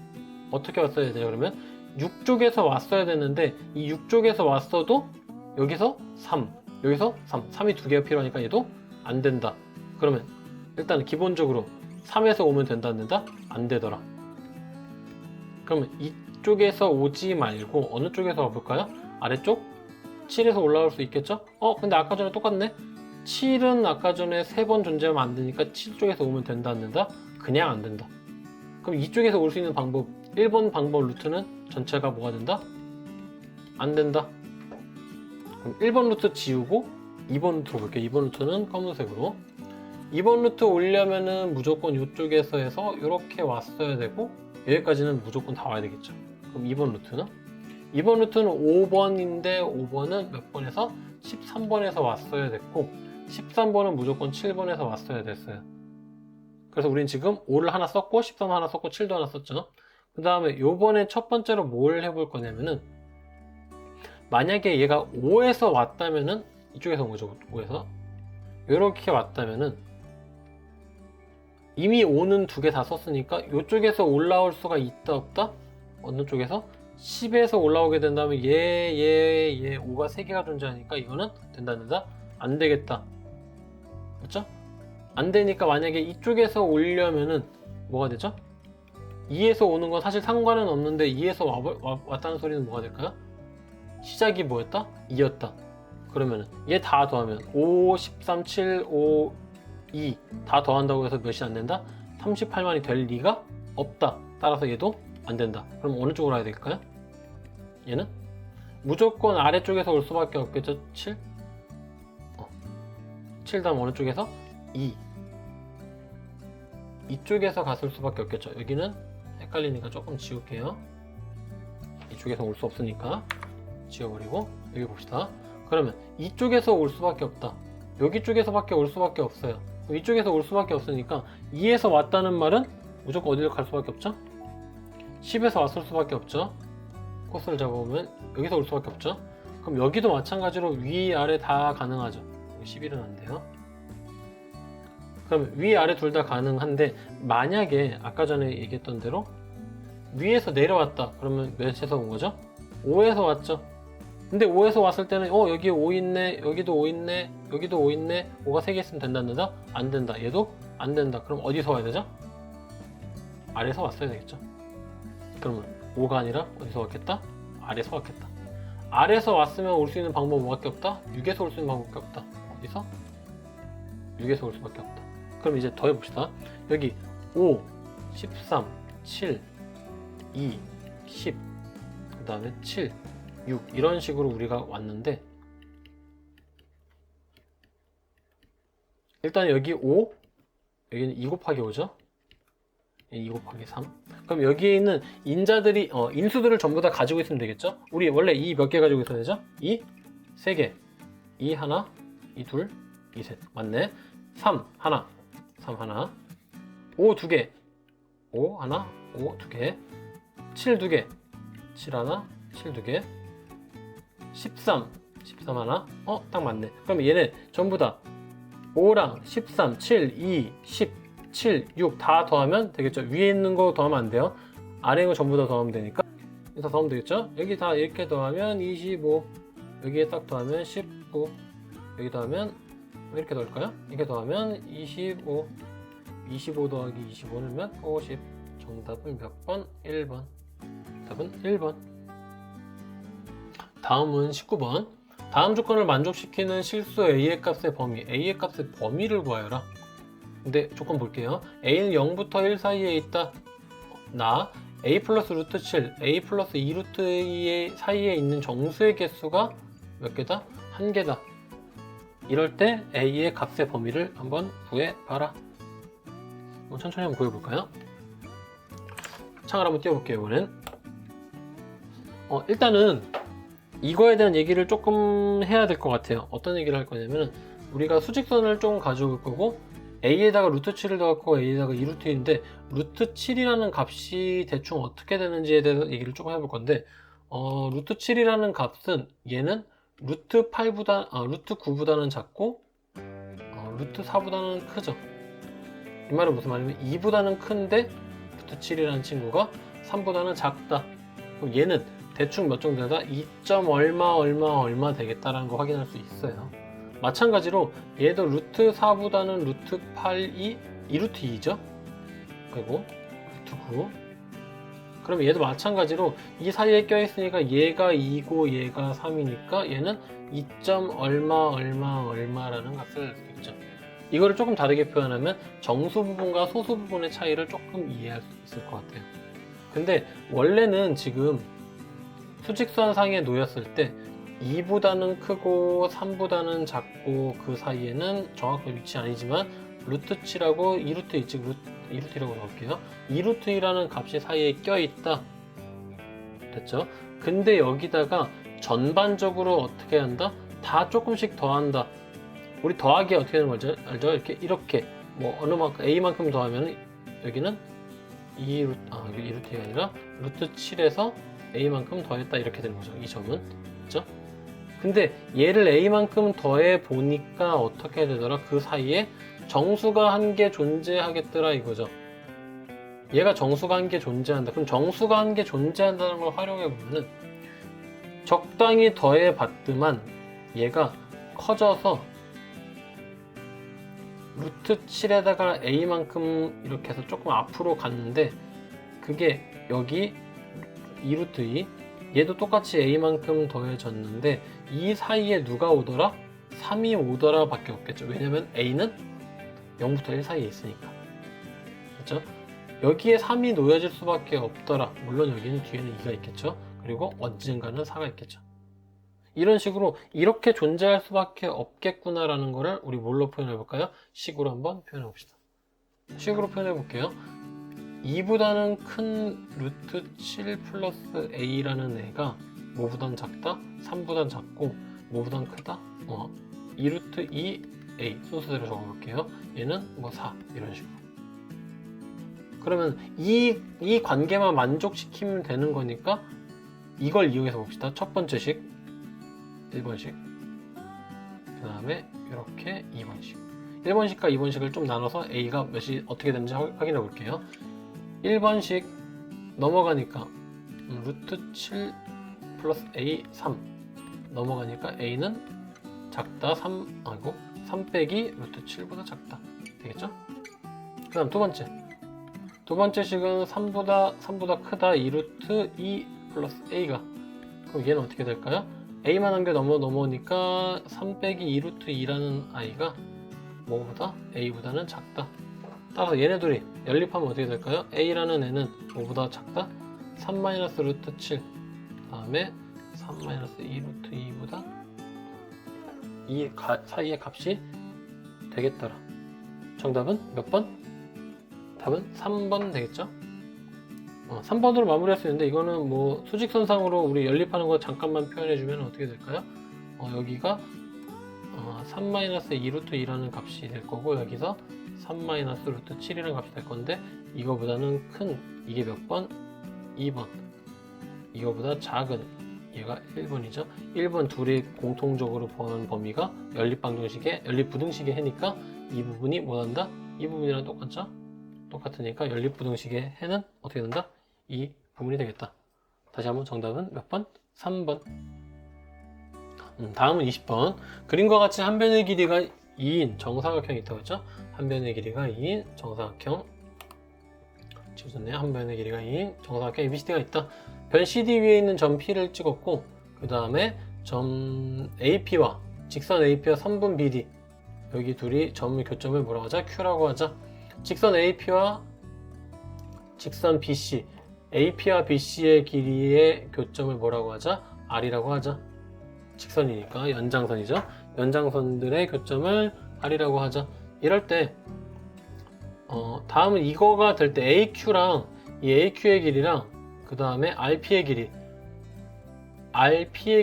어떻게 왔어야 되냐 그러면 6쪽에서 왔어야 되는데 이 6쪽에서 왔어도 여기서 3 여기서 3이 두 개가 필요하니까 얘도 안 된다. 그러면 일단 기본적으로 3에서 오면 된다 안 된다? 안 되더라. 그러면 이쪽에서 오지 말고 어느 쪽에서 와볼까요? 아래쪽? 7에서 올라올 수 있겠죠? 근데 아까 전에 똑같네? 7은 아까 전에 3번 존재하면 안 되니까 7쪽에서 오면 된다 안 된다? 그냥 안 된다. 그럼 이쪽에서 올 수 있는 방법 1번 방법 루트는 전체가 뭐가 된다? 안 된다. 그럼 1번 루트 지우고 2번 루트 볼게요. 2번 루트는 검은색으로 2번 루트 오려면은 무조건 이쪽에서 해서 이렇게 왔어야 되고 여기까지는 무조건 다 와야 되겠죠. 그럼 2번 루트는? 2번 루트는 5번인데 5번은 몇 번에서? 13번에서 왔어야 됐고 13번은 무조건 7번에서 왔어야 됐어요. 그래서 우린 지금 5를 하나 썼고 13 하나 썼고 7도 하나 썼죠. 그 다음에 요번에 첫 번째로 뭘 해볼 거냐면은, 만약에 얘가 5에서 왔다면은, 이쪽에서 온 거죠. 5에서 이렇게 왔다면은 이미 5는 두 개 다 썼으니까 이쪽에서 올라올 수가 있다 없다? 어느 쪽에서? 10에서 올라오게 된다면 얘 5가 3개가 존재하니까 이거는 된다 안 된다? 안 되겠다. 그렇죠? 안 되니까 만약에 이쪽에서 오려면은 뭐가 되죠? 2에서 오는 건 사실 상관은 없는데 2에서 왔다는 소리는 뭐가 될까요? 시작이 뭐였다? 2였다. 그러면은 얘 다 더하면 5, 13, 7, 5, 2 다 더한다고 해서 몇이 안 된다? 38만이 될 리가 없다. 따라서 얘도 안 된다. 그럼 어느 쪽으로 해야 될까요? 얘는? 무조건 아래쪽에서 올 수밖에 없겠죠? 7? 7 다음 어느 쪽에서? 2 이쪽에서 갔을 수밖에 없겠죠. 여기는 헷갈리니까 조금 지울게요. 이쪽에서 올 수 없으니까 지워버리고 여기 봅시다. 그러면 이쪽에서 올 수밖에 없다. 여기 쪽에서밖에 올 수밖에 없어요. 이쪽에서 올 수밖에 없으니까 2에서 왔다는 말은 무조건 어디로 갈 수밖에 없죠? 10에서 왔을 수밖에 없죠. 코스를 잡아보면 여기서 올 수밖에 없죠. 그럼 여기도 마찬가지로 위, 아래 다 가능하죠. 11은 안 돼요. 그럼 위, 아래 둘 다 가능한데, 만약에 아까 전에 얘기했던 대로 위에서 내려왔다. 그러면 몇에서 온 거죠? 5에서 왔죠. 근데 5에서 왔을 때는 여기 5 있네, 여기도 5 있네, 여기도 5 있네, 5가 3개 있으면 된다 안 된다? 안 된다. 얘도 안 된다. 그럼 어디서 와야 되죠? 아래에서 왔어야 되겠죠. 그러면 5가 아니라 어디서 왔겠다? 아래에서 왔겠다. 아래에서 왔으면 올 수 있는 방법은 뭐밖에 없다? 6에서 올 수 있는 방법밖에 없다. 어디서? 6에서 올 수밖에 없다. 그럼 이제 더 해봅시다. 여기 5, 13, 7, 2, 10, 그 다음에 7, 6 이런 식으로 우리가 왔는데, 일단 여기 5, 여기는 2 곱하기 5죠. 2 곱하기 3. 그럼 여기에 있는 인자들이 인수들을 전부 다 가지고 있으면 되겠죠. 우리 원래 2 몇 개 가지고 있어야 되죠? 2 3개, 2 하나, 2 둘, 2 셋. 맞네. 3 하나, 3 하나, 5 2개, 5 하나, 5 2개, 7 2개, 7 하나, 7 2개, 13 하나. 딱 맞네. 그럼 얘네 전부 다 5랑 13, 7, 2, 10, 7, 6 다 더하면 되겠죠. 위에 있는 거 더하면 안 돼요. 아래 있는 거 전부 다 더하면 되니까 다 더하면 되겠죠. 여기 다 이렇게 더하면 25, 여기에 딱 더하면 19, 여기 더하면 이렇게 넣을까요? 이렇게 더하면 25, 25 더하기 25는 몇? 50. 정답은 몇 번? 1번. 답은 1번. 다음은 19번. 다음 조건을 만족시키는 실수 a의 값의 범위. a의 값의 범위를 구하여라. 근데 조건 볼게요. a는 0부터 1 사이에 있다. 나 a 플러스 루트 7, a 플러스 2 루트 2 사이에 있는 정수의 개수가 몇 개다? 1개다. 이럴 때 a의 값의 범위를 한번 구해봐라. 천천히 한번 구해볼까요? 창을 한번 띄워볼게요. 이번엔 일단은 이거에 대한 얘기를 조금 해야 될 것 같아요. 어떤 얘기를 할 거냐면, 우리가 수직선을 좀 가지고 올 거고 a에다가 루트 7을 더하고 a에다가 2루트 2인데 루트 7이라는 값이 대충 어떻게 되는지에 대해서 얘기를 조금 해볼 건데, 루트 7이라는 값은 얘는 루트 9보다는 작고 루트 4보다는 크죠. 이 말은 무슨 말이냐면 2보다는 큰데 루트 7이라는 친구가 3보다는 작다. 그럼 얘는 대충 몇 정도 되다? 2점 얼마 되겠다라는 거 확인할 수 있어요. 마찬가지로 얘도 루트 4보다는 루트 8이 2루트 2죠. 그리고 루트 9. 그럼 얘도 마찬가지로 이 사이에 껴있으니까 얘가 2고 얘가 3이니까 얘는 2점 얼마라는 값을 알 수 있죠. 이거를 조금 다르게 표현하면 정수 부분과 소수 부분의 차이를 조금 이해할 수 있을 것 같아요. 근데 원래는 지금 수직선 상에 놓였을 때 2보다는 크고 3보다는 작고 그 사이에는 정확한 위치 아니지만 루트 7하고 2루트 2, 즉 2루트 1라고 넣을게요. 2루트 2라는 값이 사이에 껴있다. 됐죠? 근데 여기다가 전반적으로 어떻게 한다? 다 조금씩 더한다. 우리 더하기 어떻게 되는 거죠? 알죠? 이렇게 뭐 어느 만큼 a만큼 더하면 여기는 2루트, 여기 2루트가 아니라 루트 7에서 a만큼 더했다 이렇게 되는 거죠. 이 점은. 그렇죠? 근데 얘를 a만큼 더해 보니까 어떻게 되더라? 그 사이에 정수가 한 개 존재하겠더라 이거죠. 얘가 정수가 한 개 존재한다. 그럼 정수가 한 개 존재한다는 걸 활용해 보면은 적당히 더해 봤더만 얘가 커져서 루트 7에다가 a만큼 이렇게 해서 조금 앞으로 갔는데 그게 여기 2루트 2 얘도 똑같이 a만큼 더해졌는데 이 사이에 누가 오더라? 3이 오더라 밖에 없겠죠. 왜냐면 a는 0부터 1 사이에 있으니까. 그렇죠? 여기에 3이 놓여질 수밖에 없더라. 물론 여기는 뒤에는 2가 있겠죠. 그리고 언젠가는 4가 있겠죠. 이런 식으로 이렇게 존재할 수밖에 없겠구나라는 거를 우리 뭘로 표현해 볼까요? 식으로 한번 표현해 봅시다. 식으로 표현해 볼게요. 2보다는 큰 루트 7 플러스 a라는 애가 뭐보단 작다? 3보단 작고 뭐보단 크다? 2루트 2a 순서대로 적어볼게요. 얘는 뭐 4 이런 식으로. 그러면 이 관계만 만족시키면 되는 거니까 이걸 이용해서 봅시다. 첫 번째 식 1번식 그 다음에 이렇게 2번식 1번식과 2번식을 좀 나눠서 a가 몇이 어떻게 되는지 확인해 볼게요. 1번식 넘어가니까 루트 7 플러스 a 3 넘어가니까 a는 작다 3 빼기 루트 7보다 작다 되겠죠? 그 다음 두 번째 식은 3보다 크다 2루트 2 플러스 a가 그럼 얘는 어떻게 될까요? a만 한 개 넘어오니까 3 빼기 2루트 2라는 i가 뭐보다? a보다는 작다. 따라서 얘네들이 연립하면 어떻게 될까요? a라는 애는 뭐보다 작다? 3 마이너스 루트 7 다음에 3 마이너스 2루트 2보다 이 사이의 값이 되겠더라. 정답은 몇 번? 답은 3번 되겠죠? 3번으로 마무리할 수 있는데 이거는 뭐 수직선상으로 우리 연립하는 거 잠깐만 표현해주면 어떻게 될까요? 여기가 3-2루트 2라는 값이 될 거고 여기서 3-루트 7이라는 값이 될 건데 이거보다는 큰 이게 몇 번? 2번 이거보다 작은 얘가 1번이죠. 1번 둘이 공통적으로 보는 범위가 연립부등식의 해니까 이 부분이 뭐한다? 이 부분이랑 똑같죠? 똑같으니까 연립부등식의 해는 어떻게 된다? 이 부분이 되겠다. 다시 한번 정답은 몇 번? 3번. 다음은 20번. 그림과 같이 한 변의 길이가 2인 정사각형이 있다고 했죠? 한 변의 길이가 2인 정사각형. 지워졌네요. 한 변의 길이가 2인 정사각형 ABCD가 있다. 변 CD 위에 있는 점 P를 찍었고 그 다음에 점 AP와 직선 AP와 선분 BD 여기 둘이 점 교점을 뭐라고 하자? Q라고 하자. 직선 AP와 직선 BC AP와 BC의 길이의 교점을 뭐라고 하자? R이라고 하자. 직선이니까 연장선이죠. 연장선들의 교점을 R이라고 하자. 이럴 때 다음은 이거가 될 때 AQ랑 이 AQ의 길이랑 그 다음에 RP의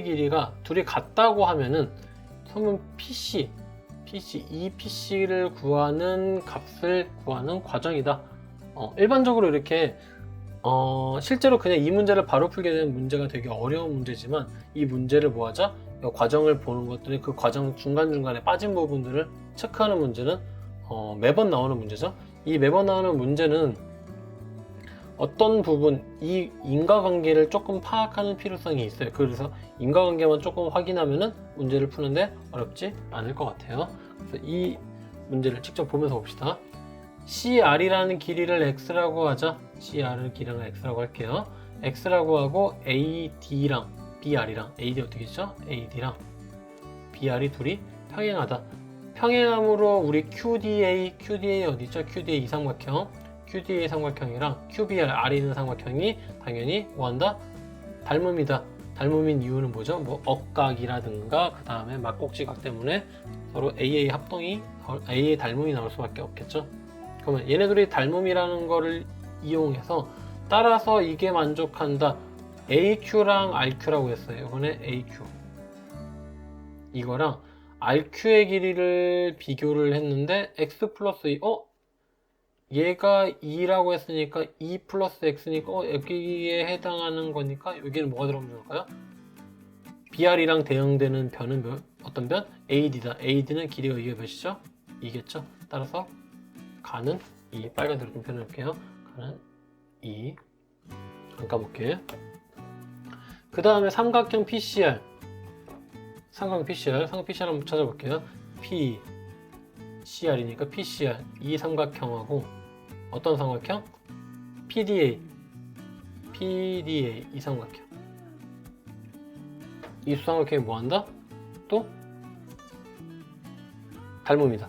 길이가 둘이 같다고 하면은 선분 PC 이 PC를 구하는 값을 구하는 과정이다. 일반적으로 이렇게 실제로 그냥 이 문제를 바로 풀게 되는 문제가 되게 어려운 문제지만 이 문제를 뭐하자? 과정을 보는 것들이 그 과정 중간중간에 빠진 부분들을 체크하는 문제는 매번 나오는 문제죠. 이 매번 나오는 문제는 어떤 부분, 이 인과관계를 조금 파악하는 필요성이 있어요. 그래서 인과관계만 조금 확인하면은 문제를 푸는데 어렵지 않을 것 같아요. 그래서 이 문제를 직접 보면서 봅시다. CR이라는 길이를 X라고 하자. CR을 길이를 X라고 할게요. X라고 하고 AD랑 BR이랑 AD 어떻게 있죠? AD랑 BR이 둘이 평행하다. 평행함으로 우리 QDA 어디 있죠? QDA 이삼각형 QDA 삼각형이랑 QBR R이 있는 삼각형이 당연히 뭐한다? 닮음이다. 닮음인 이유는 뭐죠? 뭐 억각이라든가 그 다음에 막꼭지각 때문에 서로 AA AA 닮음이 나올 수밖에 없겠죠. 그러면 얘네들이 닮음이라는 거를 이용해서 따라서 이게 만족한다. AQ랑 RQ라고 했어요. 이번에 AQ 이거랑 RQ의 길이를 비교를 했는데 x 플러스 2, 얘가 2라고 했으니까 2 플러스 x니까 여기에 해당하는 거니까 여기는 뭐가 들어가면 좋을까요? BR이랑 대응되는 변은 어떤 변? AD다. AD는 길이가 이게 몇이죠? 2겠죠? 따라서 가는 2. 빨간색으로 좀 표현할게요. 가는 2. 안 까먹게. 그 다음에 삼각형 PCR. 삼각형 PCR 한번 찾아볼게요. PCR이니까 PCR. 이 삼각형하고 어떤 삼각형? PDA. 이 삼각형. 이 삼각형이 뭐 한다? 또 닮음이다.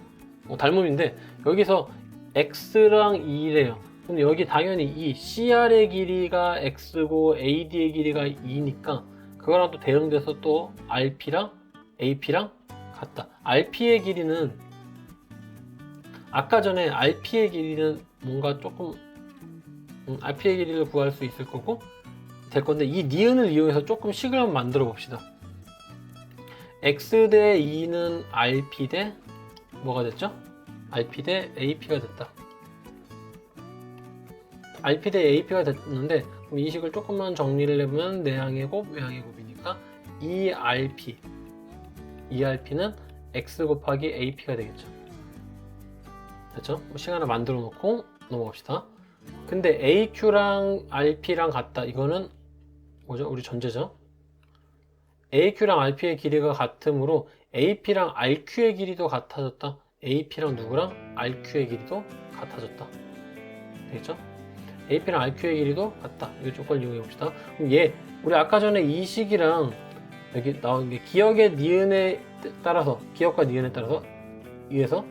닮음인데 여기서 x랑 2래요. 근데 여기 당연히 이 CR의 길이가 x고 AD의 길이가 2니까 그거랑 또 대응돼서 또 RP랑 AP랑 같다. RP의 길이는 아까 전에 RP의 길이는 뭔가 조금 RP의 길이를 구할 수 있을 거고 될 건데 이 니은을 이용해서 조금 식을 한번 만들어 봅시다. x 대 2는 RP 대 뭐가 됐죠? RP 대 AP가 됐다. RP 대 AP가 됐는데 그럼 이 식을 조금만 정리를 해보면 내항의 곱, 외항의 곱이니까 ERP는 x 곱하기 AP가 되겠죠. 됐죠? 식 하나 만들어 놓고 넘어갑시다. 근데 AQ랑 RP랑 같다. 이거는 뭐죠? 우리 전제죠. AQ랑 RP의 길이가 같으므로 AP랑 RQ의 길이도 같아졌다. AP랑 누구랑? RQ의 길이도 같아졌다. 되겠죠? AP랑 RQ의 길이도 같다. 이 조건을 이용해 봅시다. 그럼 우리 아까 전에 이 식이랑 여기 나온 게 기억의 니은에 따라서, 기억과 니은에 따라서 위에서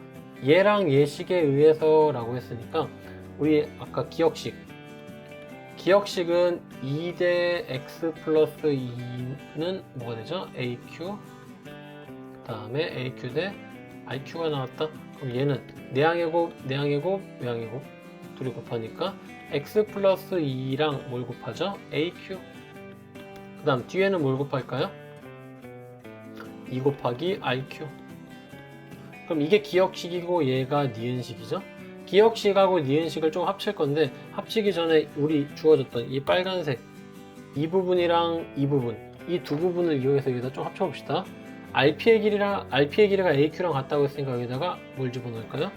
얘랑 얘 식에 의해서 라고 했으니까 우리 아까 기억식은 2 대 x 플러스 2는 뭐가 되죠? AQ 그 다음에 AQ 대 RQ가 나왔다. 그럼 얘는 내항의 곱, 외항의 곱 둘이 곱하니까 x 플러스 2랑 뭘 곱하죠? AQ. 그 다음 뒤에는 뭘 곱할까요? 2 곱하기 RQ. 그럼 이게 기억식이고 얘가 니은식이죠? 기억식하고 니은식을 좀 합칠 건데 합치기 전에 우리 주어졌던 이 빨간색 이 부분이랑 이 부분 이 두 부분을 이용해서 여기다 좀 합쳐봅시다. RP의 길이가 AQ랑 같다고 했으니까 여기다가 뭘 집어넣을까요?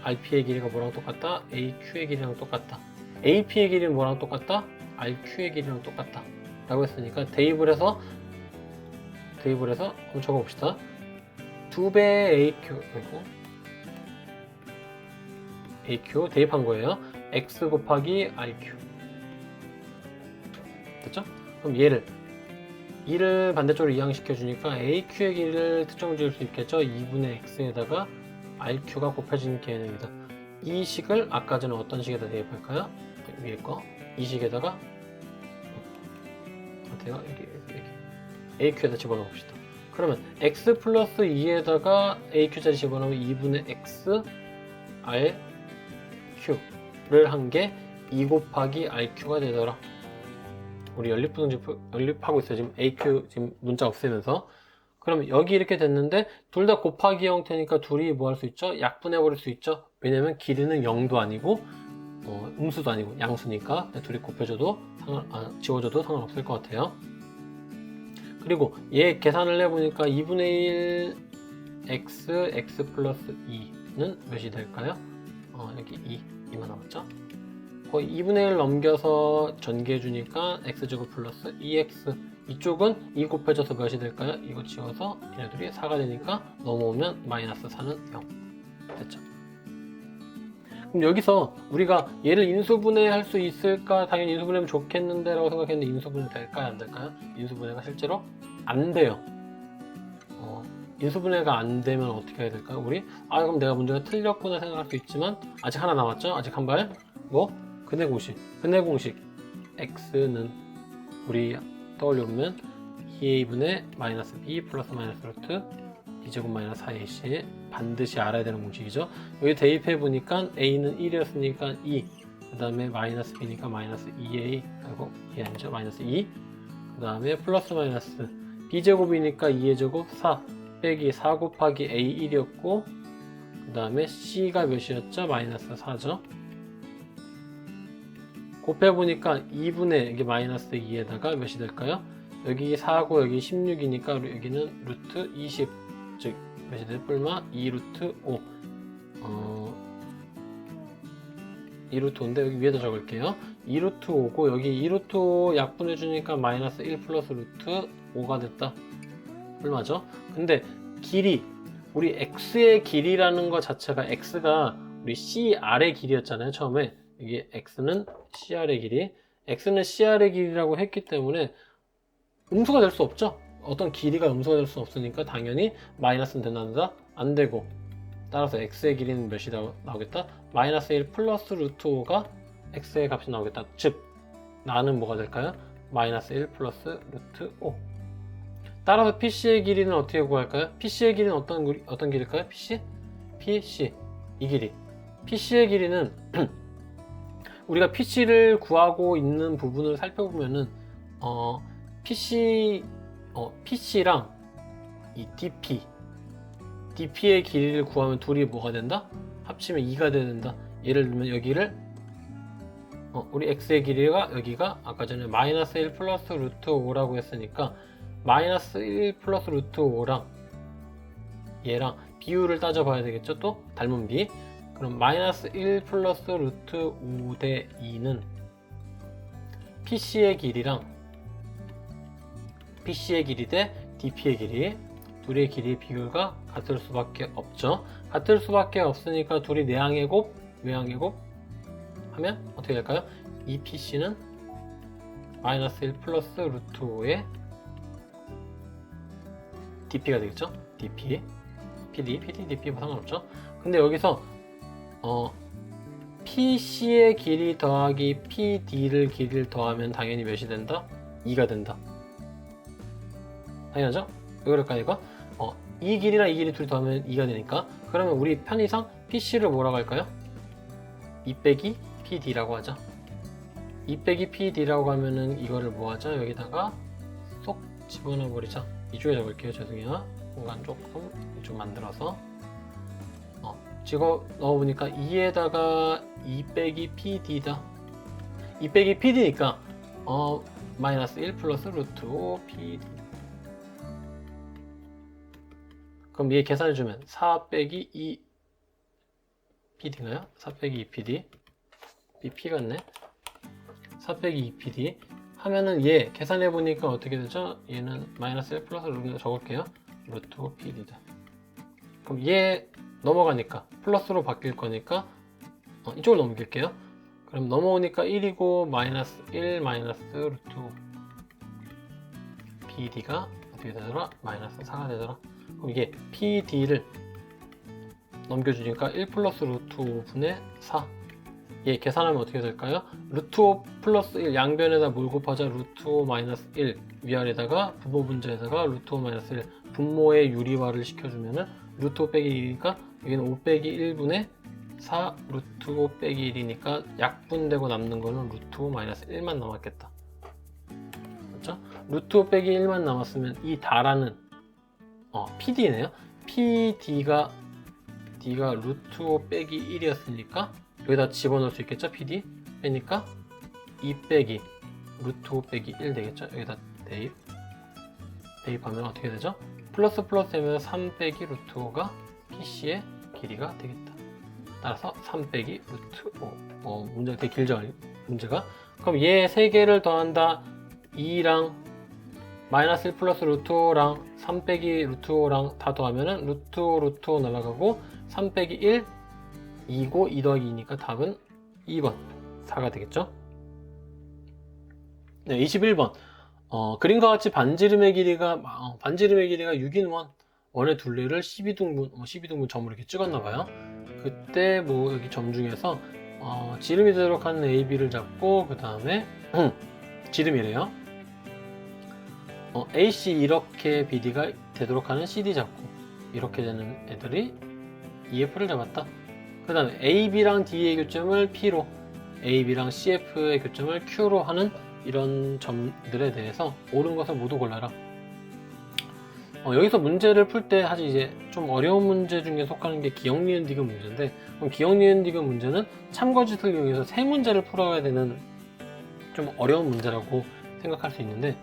RP의 길이가 뭐랑 똑같다? AQ의 길이랑 똑같다. AP의 길이는 뭐랑 똑같다? RQ의 길이랑 똑같다 라고 했으니까 대입을 해서 한번 적어봅시다. 2배 AQ 대입한 거예요. X 곱하기 RQ. 됐죠? 그럼 얘를 2를 반대쪽으로 이항시켜 주니까 AQ의 길이를 특정 지을 수 있겠죠? 2분의 X에다가 RQ가 곱해지는 개념입니다. 이 식을 아까 전에 어떤 식에다 대입할까요? 위에 거. 이 식에다가 어때요? 여기 AQ에다 집어넣어 봅시다. 그러면 X 플러스 2에다가 AQ자리 집어넣으면 2분의 X RQ를 한 게 2 곱하기 RQ가 되더라. 우리 연립하고 있어요. 지금 AQ 지금 문자 없애면서. 그러면 여기 이렇게 됐는데 둘 다 곱하기 형태니까 둘이 뭐 할 수 있죠? 약분해 버릴 수 있죠? 왜냐면 길이는 0도 아니고 음수도 아니고 양수니까 둘이 곱해줘도 지워줘도 상관없을 것 같아요. 그리고 얘 계산을 해보니까 2분의 1 x 플러스 2는 몇이 될까요? 여기 2만 남았죠? 거의 2분의 1 넘겨서 전개해주니까 x제곱 플러스 2x. 이쪽은 2 곱해져서 몇이 될까요? 이거 지워서 얘네들이 4가 되니까 넘어오면 마이너스 4는 0. 됐죠? 그럼 여기서 우리가 얘를 인수분해 할 수 있을까? 당연히 인수분해하면 좋겠는데 라고 생각했는데 인수분해 될까요? 안 될까요? 인수분해가 실제로 안 돼요. 인수분해가 안 되면 어떻게 해야 될까요? 우리 그럼 내가 문제가 틀렸구나 생각할 수 있지만 아직 하나 남았죠? 아직 한 발. 근해 공식 x는 우리 떠올려보면 2a분의 마이너스 b 플러스 마이너스 루트 b제곱 마이너스 4ac 반드시 알아야 되는 공식이죠. 여기 대입해 보니까 a는 1이었으니까 2, 그 다음에 마이너스 b니까 마이너스 2a, 그리고 2 아니죠? 마이너스 2, 그 다음에 플러스 마이너스 b제곱이니까 2의 제곱 4 빼기 4 곱하기 a 1이었고 그 다음에 c가 몇이었죠? 마이너스 4죠. 곱해보니까 2분의 이게 마이너스 2에다가 몇이 될까요? 여기 4고 여기 16이니까 여기는 루트 20, 즉 몇이 될 뿔마 2 루트 5 2 루트 5인데 여기 위에다 적을게요. 2 루트 5고 여기 2 루트 5 약분해주니까 마이너스 1 플러스 루트 5가 됐다. 뿔마죠? 근데 길이 우리 x의 길이라는 것 자체가 x가 우리 CR의 길이였잖아요. 처음에 이게 x는 CR의 길이, x는 CR의 길이라고 했기 때문에 음수가 될 수 없죠. 어떤 길이가 음수가 될 수 없으니까 당연히 마이너스는 된다? 안 되고, 따라서 x의 길이는 몇이 나오겠다? 마이너스 1 플러스 루트 5가 x의 값이 나오겠다. 즉 나는 뭐가 될까요? 마이너스 1 플러스 루트 5. 따라서 PC의 길이는 어떻게 구할까요? PC의 길이는 어떤 길일까요? PC? 이 길이. PC의 길이는 우리가 PC를 구하고 있는 부분을 살펴보면은 PC랑 이 DP의 길이를 구하면 둘이 뭐가 된다? 합치면 2가 된다. 예를 들면 여기를 우리 X의 길이가 여기가 아까 전에 마이너스 1 플러스 루트 5라고 했으니까 마이너스 1 플러스 루트 5랑 얘랑 비율을 따져봐야 되겠죠? 또 닮은 비. 그럼 마이너스 1 플러스 루트 5 대 2는 PC의 길이랑 PC의 길이 대 DP의 길이, 둘의 길이 비율가 같을 수밖에 없죠. 같을 수밖에 없으니까 둘이 내항의 곱, 외항의 곱 하면 어떻게 될까요? 이 PC는 마이너스 1 플러스 루트 5의 DP가 되겠죠? DP, DP 뭐 상관없죠. 근데 여기서 PC의 길이 더하기 PD를 길이를 더하면 당연히 몇이 된다? 2가 된다. 당연하죠? 왜 그럴까 이거? 이 길이랑 이 길이 둘이 더하면 2가 되니까, 그러면 우리 편의상 PC를 뭐라고 할까요? 2 빼기 PD라고 하죠. 2 빼기 PD라고 하면은 이거를 뭐 하죠? 여기다가 쏙 집어넣어 버리자. 이쪽에 적을게요. 죄송해요. 공간 좀 만들어서 집어 넣어보니까 2에다가 2 빼기 PD다. 2 빼기 PD니까 마이너스 1 플러스 루트 5 PD. 그럼 얘 계산해주면 4 빼기 2 PD인가요? 4 빼기 2 PD. BP 같네. 4 빼기 2 PD 하면은 얘 계산해보니까 어떻게 되죠? 얘는 마이너스 1 플러스 루트 적을게요. 루트 5 PD다. 그럼 얘 넘어가니까 플러스로 바뀔 거니까 이쪽을 넘길게요. 그럼 넘어오니까 1이고 마이너스 1 마이너스 루트 5 PD가 어떻게 되더라? 마이너스 4가 되더라. 그럼 이게 PD를 넘겨주니까 1 플러스 루트 5분의 4. 얘 계산하면 어떻게 될까요? 루트 5 플러스 1 양변에다 뭘 곱하자? 루트 5 마이너스 1 위아래다가 분모 분자에다가 루트 5 마이너스 1 분모의 유리화를 시켜주면은 루트 5 빼기 1이니까 여기는 5 빼기 1분의 4 루트 5 빼기 1이니까 약분되고 남는 거는 루트 5 마이너스 1만 남았겠다. 그렇죠? 루트 5 빼기 1만 남았으면 이 다라는 PD네요. PD가 루트 5 빼기 1이었으니까 여기다 집어넣을 수 있겠죠? PD 빼니까 2 빼기 루트 5 빼기 1 되겠죠? 여기다 대입하면 어떻게 되죠? 플러스 되면 3 빼기 루트 5가 PC의 길이가 되겠다. 따라서 3 빼기 루트 5. 문제가 되게 길죠? 문제가. 그럼 얘 3개를 더한다. 2랑 마이너스 1 플러스 루트 5랑 3 빼기 루트 5랑 다 더하면은 루트 5 날아가고 3 빼기 1 2고 2 더하기 2니까 답은 2번 4가 되겠죠. 네, 21번 그림과 같이 반지름의 길이가 6인 원의 둘레를 12등분 점으로 이렇게 찍었나봐요. 그때 뭐 여기 점 중에서 지름이 되도록 하는 AB를 잡고 그 다음에 지름이래요. AC 이렇게 BD가 되도록 하는 CD 잡고 이렇게 되는 애들이 EF를 잡았다. 그 다음에 AB랑 D의 교점을 P로, AB랑 CF의 교점을 Q로 하는 이런 점들에 대해서 옳은 것을 모두 골라라. 여기서 문제를 풀 때 사실 이제 좀 어려운 문제 중에 속하는 게 기억, 니은, 디귿 문제인데, 그럼 기억, 니은, 디귿 문제는 참거짓을 이용해서 세 문제를 풀어야 되는 좀 어려운 문제라고 생각할 수 있는데,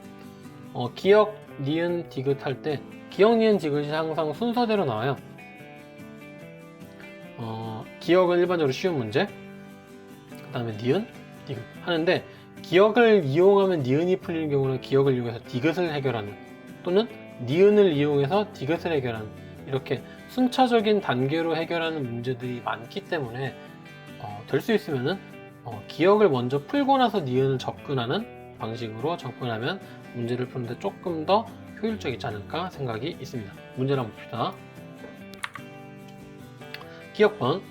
기억, 니은, 디귿 할 때 기억, 니은, 디귿이 항상 순서대로 나와요. 기억은 일반적으로 쉬운 문제, 그 다음에 니은, 디귿 하는데, 기억을 이용하면 니은이 풀리는 경우는 기억을 이용해서 디귿을 해결하는, 또는 니은을 이용해서 디귿을 해결하는, 이렇게 순차적인 단계로 해결하는 문제들이 많기 때문에 될 수 있으면은 기억을 먼저 풀고 나서 니은을 접근하는 방식으로 접근하면 문제를 푸는데 조금 더 효율적이지 않을까 생각이 있습니다. 문제를 한번 봅시다. 기억번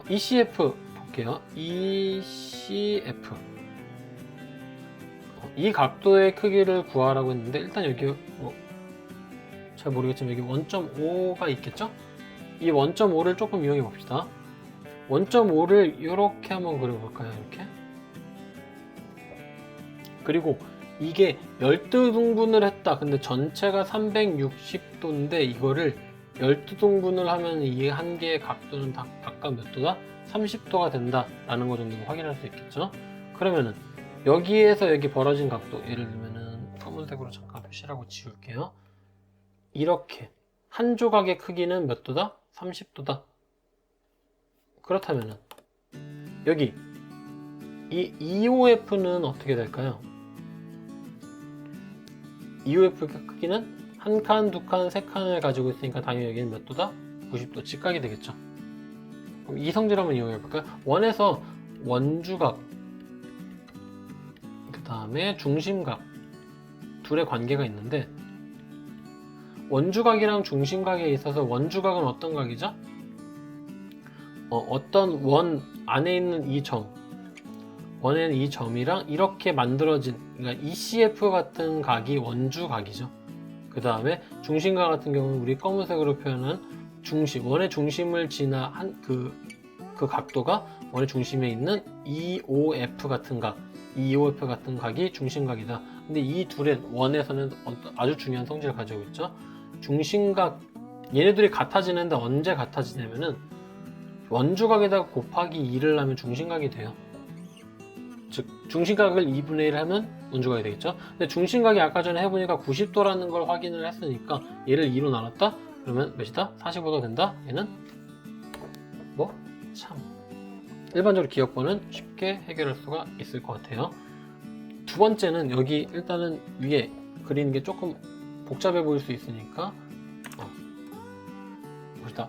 ECF 볼게요. ECF 이 각도의 크기를 구하라고 했는데, 일단 여기 잘 모르겠지만 여기 1.5가 있겠죠? 이 1.5를 조금 이용해 봅시다. 1.5를 이렇게 한번 그려볼까요? 이렇게. 그리고 이게 12등분을 했다. 근데 전체가 360도인데 이거를 12등분을 하면 이 한 개의 각도는 각각 몇 도다? 30도가 된다 라는 거 정도 확인할 수 있겠죠? 그러면은 여기에서 여기 벌어진 각도, 예를 들면은 검은색으로 잠깐 표시를 하고 지울게요. 이렇게 한 조각의 크기는 몇 도다? 30도다. 그렇다면은 여기 이 EOF는 어떻게 될까요? EOF 크기는 한 칸, 두 칸, 세 칸을 가지고 있으니까 당연히 여기는 몇 도다? 90도, 직각이 되겠죠. 그럼 이 성질 한번 이용해 볼까요? 원에서 원주각, 그 다음에 중심각 둘의 관계가 있는데, 원주각이랑 중심각에 있어서 원주각은 어떤 각이죠? 어떤 원 안에 있는 이 점, 원에는 이 점이랑 이렇게 만들어진, 그러니까 ECF 같은 각이 원주각이죠. 그 다음에 중심각 같은 경우는 우리 검은색으로 표현한 중심, 원의 중심을 지나한 그 각도가 원의 중심에 있는 EOF 같은 각, EOF 같은 각이 중심각이다. 근데 이 둘의 원에서는 아주 중요한 성질을 가지고 있죠. 중심각, 얘네들이 같아지는데 언제 같아지냐면은 원주각에다가 곱하기 2를 하면 중심각이 돼요. 즉 중심각을 2분의 1 하면 원주각이 되겠죠. 근데 중심각이 아까 전에 해보니까 90도라는 걸 확인을 했으니까 얘를 2로 나눴다? 그러면 몇이다? 45도 된다? 얘는 참 일반적으로 기억번은 쉽게 해결할 수가 있을 것 같아요. 두 번째는 여기 일단은 위에 그리는 게 조금 복잡해 보일 수 있으니까 봅시다.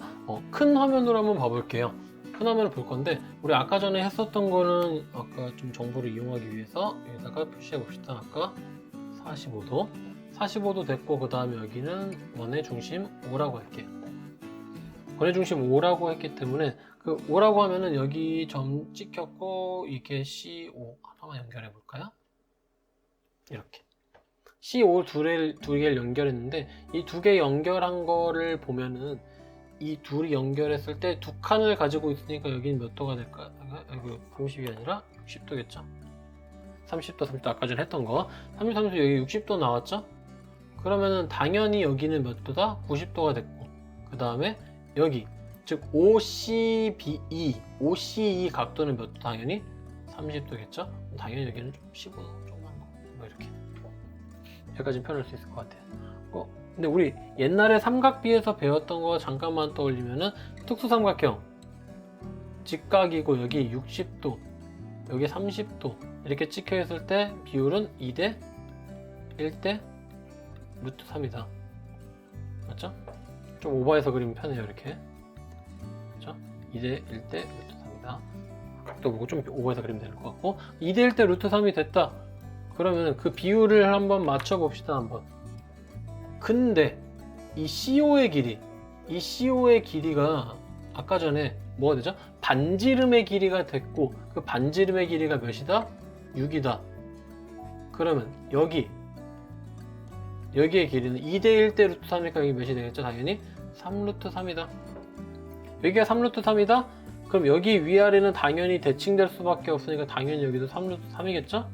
큰 화면으로 한번 봐볼게요. 큰 화면을 볼 건데, 우리 아까 전에 했었던 거는 아까 좀 정보를 이용하기 위해서 여기다가 표시해 봅시다. 아까 45도 됐고, 그 다음에 여기는 원의 중심 5라고 할게요. 원의 중심 5라고 했기 때문에 그 5라고 하면은 여기 점 찍혔고 이게 C5 하나만 연결해 볼까요? 이렇게 C5 두 개를 연결했는데, 이 두 개 연결한 거를 보면은 이 둘이 연결했을 때 두 칸을 가지고 있으니까 여기는 몇 도가 될까요? 여기 30이 아니라 60도겠죠? 30도 아까 전에 했던 거 30 여기 60도 나왔죠? 그러면은 당연히 여기는 몇 도다? 90도가 됐고, 그 다음에 여기 즉 OCE 각도는 몇 도? 당연히 30도겠죠? 당연히 여기는 좀 15도 조금만 뭐 이렇게 여기까지 표현할 수 있을 것 같아요. 근데 우리 옛날에 삼각비에서 배웠던 거 잠깐만 떠올리면은 특수삼각형 직각이고 여기 60도 여기 30도 이렇게 찍혀 있을 때 비율은 2대 1대 루트 3이다. 맞죠? 좀 오버해서 그리면 편해요. 이렇게. 그렇죠? 2대 1대 루트 3이다. 각도 보고 좀 오버해서 그리면 될 것 같고, 2대 1대 루트 3이 됐다. 그러면 그 비율을 한번 맞춰 봅시다. 한번. 근데 이 CO의 길이가 아까 전에 뭐가 되죠? 반지름의 길이가 됐고, 그 반지름의 길이가 몇이다? 6이다. 그러면 여기의 길이는 2대 1대 루트 3이니까 여기 몇이 되겠죠? 당연히 3루트 3이다. 여기가 3루트 3이다? 그럼 여기 위아래는 당연히 대칭될 수밖에 없으니까 당연히 여기도 3루트 3이겠죠?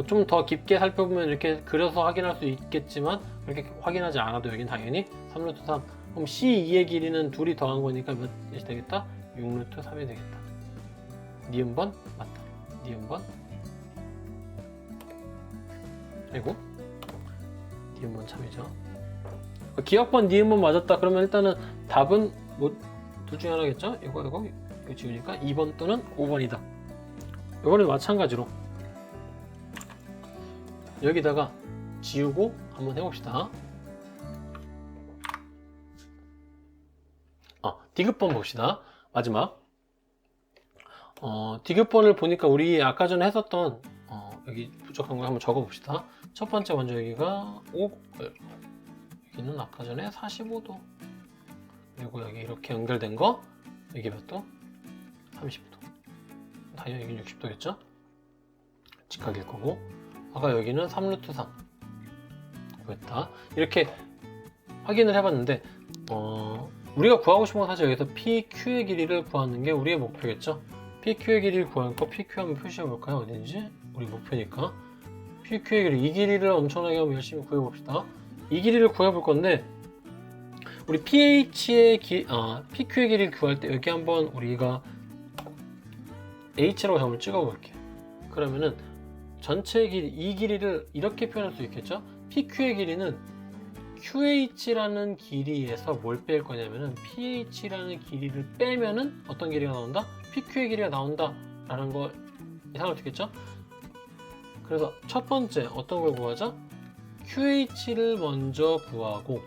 좀 더 깊게 살펴보면 이렇게 그려서 확인할 수 있겠지만 그렇게 확인하지 않아도 여긴 당연히 3루트 3. 그럼 C2의 길이는 둘이 더한 거니까 몇이 되겠다? 6루트 3이 되겠다. 니은번 맞다. 니은번 아이고 니은번 참이죠. 기억번 니은번 맞았다. 그러면 일단은 답은 뭐 둘 중에 하나겠죠? 이거 지우니까 2번 또는 5번이다. 이거는 마찬가지로 여기다가 지우고 한번 해봅시다. 디귿번 봅시다. 마지막 디귿번을 보니까 우리 아까 전에 했었던 여기 부족한 거 한번 적어 봅시다. 첫 번째 먼저 여기가 5, 여기는 아까 전에 45도, 그리고 여기 이렇게 연결된 거 여기 몇 도? 30도. 당연히 여기 60도겠죠? 직각일 거고, 아까 여기는 3루트 3 구했다. 이렇게 확인을 해봤는데 우리가 구하고 싶은 건 사실 여기서 PQ의 길이를 구하는 게 우리의 목표겠죠? PQ의 길이를 구할 거 PQ 한번 표시해 볼까요? 어딘지? 우리 목표니까 PQ의 길이, 이 길이를 엄청나게 한번 열심히 구해봅시다. 이 길이를 구해볼 건데 우리 PQ의 길이를 구할 때 여기 한번 우리가 H라고 한번 찍어 볼게요. 그러면은 전체 길이, 이 길이를 이렇게 표현할 수 있겠죠? PQ의 길이는 QH라는 길이에서 뭘 뺄 거냐면은 PH라는 길이를 빼면은 어떤 길이가 나온다? PQ의 길이가 나온다 라는 거 이상할 수 있겠죠? 그래서 첫 번째 어떤 걸 구하자? QH를 먼저 구하고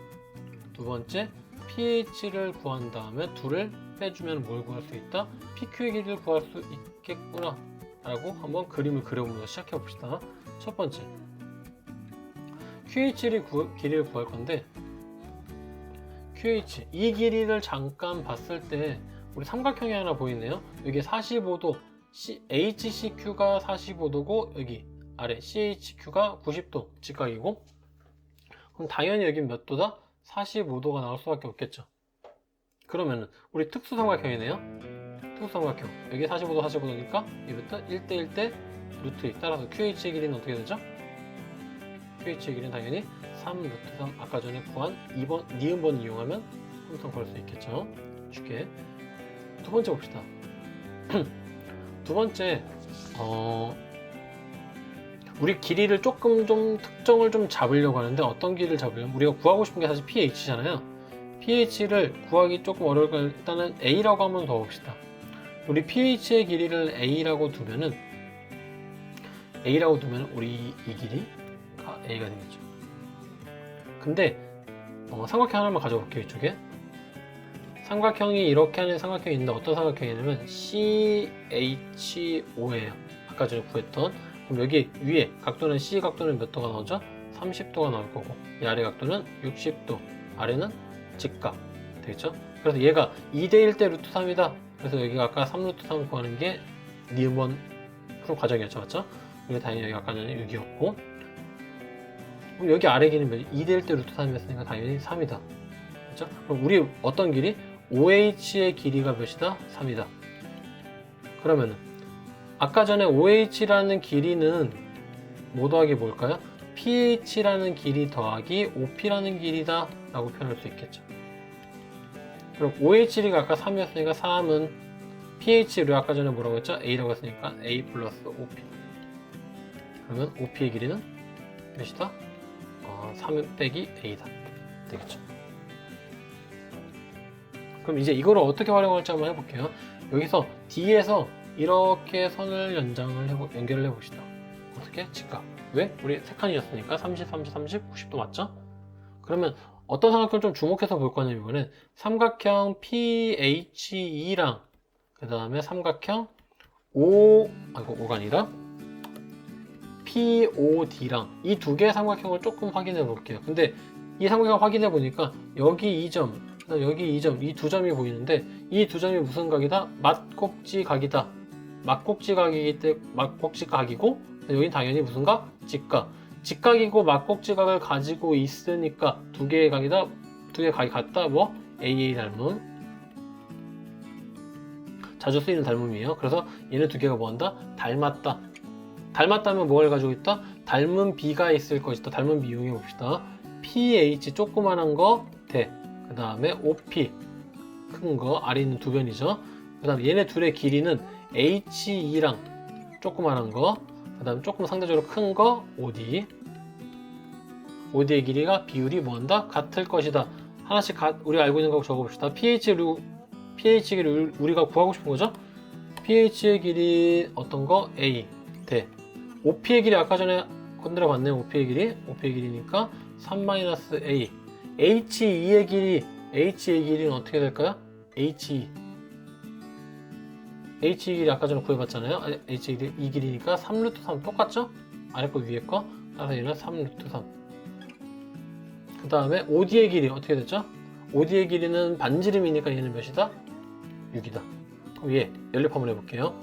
두 번째 PH를 구한 다음에 둘을 빼주면 뭘 구할 수 있다? PQ의 길이를 구할 수 있겠구나 라고 한번 그림을 그려보면서 시작해 봅시다. 첫 번째 QH를 길이를 구할 건데 QH 이 길이를 잠깐 봤을 때 우리 삼각형이 하나 보이네요. 여기 45도 HCQ가 45도고 여기 아래 CHQ가 90도 직각이고, 그럼 당연히 여기 몇 도다? 45도가 나올 수밖에 없겠죠. 그러면은 우리 특수삼각형이네요. 특수삼각형 여기 45도 45도니까 이부터 1대 1대 루트 2 따라서 QH의 길이는 어떻게 되죠? QH의 길이는 당연히 3 루트 3 아까 전에 구한 2번 니은번 이용하면 항상 구할 수 있겠죠. 쉽게. 두 번째 봅시다. 두 번째 우리 길이를 조금 좀 특정을 좀 잡으려고 하는데 어떤 길이를 잡으려면 우리가 구하고 싶은 게 사실 pH잖아요. pH를 구하기 조금 어려울 거니까 일단은 A라고 한번 더 봅시다. 우리 pH의 길이를 A라고 두면은 우리 이 길이가 A가 되겠죠. 근데 삼각형 하나만 가져볼게요. 이쪽에 삼각형이 이렇게 하는 삼각형이 있는데 어떤 삼각형이냐면 CHO예요. 아까 전에 구했던. 그럼 여기 위에 각도는 C 각도는 몇 도가 나오죠? 30도가 나올 거고 이 아래 각도는 60도, 아래는 직각 되겠죠? 그래서 얘가 2대1대 루트 3이다. 그래서 여기가 아까 3루트 3 구하는 게 니은번 프로 과정이었죠. 맞죠? 이게 당연히 여기 아까 전에 6이었고, 그럼 여기 아래 길이는 2대1대 루트 3이었으니까 당연히 3이다. 그렇죠? 그럼 우리 어떤 길이? OH의 길이가 몇이다? 3이다. 그러면은 아까 전에 OH라는 길이는 뭐 더하기 뭘까요? PH라는 길이 더하기 OP라는 길이다 라고 표현할 수 있겠죠. 그럼 OH가 아까 3이었으니까 3은 pH를 아까 전에 뭐라고 했죠? A라고 했으니까 A 플러스 OP. 그러면 OP의 길이는 몇이다? 3 빼기 A다 되겠죠. 그럼 이제 이거를 어떻게 활용할지 한번 해볼게요. 여기서 D에서 이렇게 선을 연결을 해봅시다. 어떻게? 직각. 왜? 우리 세 칸이었으니까 30, 30, 30, 90도 맞죠? 그러면 어떤 삼각형을 좀 주목해서 볼 거냐면 이번엔 삼각형 PHE랑 그 다음에 삼각형 O가 아니라 POD랑 이 두 개의 삼각형을 조금 확인해 볼게요. 근데 이 삼각형을 확인해 보니까 여기 2점, 여기 2점, 이 두 점이 보이는데 이 두 점이 무슨 각이다? 맞꼭지 각이다. 맞꼭지 각이기 때문에 맞꼭지 각이고, 여긴 당연히 무슨 각? 직각. 직각이고 맞꼭지 각을 가지고 있으니까 두 개의 각이다. 두 개의 각이 같다. 뭐? AA 닮음. 자주 쓰이는 닮음이에요. 그래서 얘네 두 개가 뭐한다? 닮았다. 닮았다면 뭘 가지고 있다? 닮은 B가 있을 것이다. 닮은 B 이용해 봅시다. PH 조그만한 거 대. 그 다음에 OP 큰 거 아래 있는 두 변이죠. 그 다음 얘네 둘의 길이는 HE랑 조그만한 거, 그 다음 조금 상대적으로 큰 거 OD. OD의 길이가 비율이 뭐한다? 같을 것이다. 하나씩 우리가 알고 있는 거 적어봅시다. pH 길이 우리가 구하고 싶은 거죠? pH의 길이 어떤 거? A 대 OP의 길이 아까 전에 건드려 봤네요. OP의 길이니까 3-A. HE의 길이는 어떻게 될까요? HE 길이 아까 전에 구해봤잖아요. HE 길이 이 길이니까 3루트3 똑같죠? 아래 거 위에 거. 따라서 얘는 3루트3. 그 다음에 OD의 길이 어떻게 됐죠? OD의 길이는 반지름이니까 얘는 몇이다? 6이다. 그럼 얘 연립 한번 해볼게요.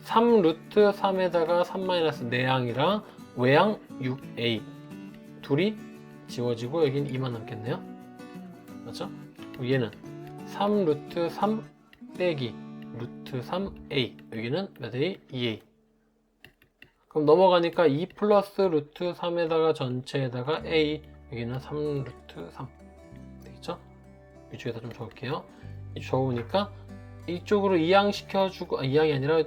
3루트3에다가 3 내항이랑 외항 6a 둘이 지워지고 여긴 2만 남겠네요. 맞죠? 그럼 얘는 3루트3 빼기 루트3a 여기는 몇 a? 2a. 그럼 넘어가니까 2 플러스 루트 3에다가 전체에다가 a 여기는 3 루트 3 되겠죠? 이쪽에다 좀 적을게요. 적으니까 이쪽으로 이항 시켜주고 이항이 아니라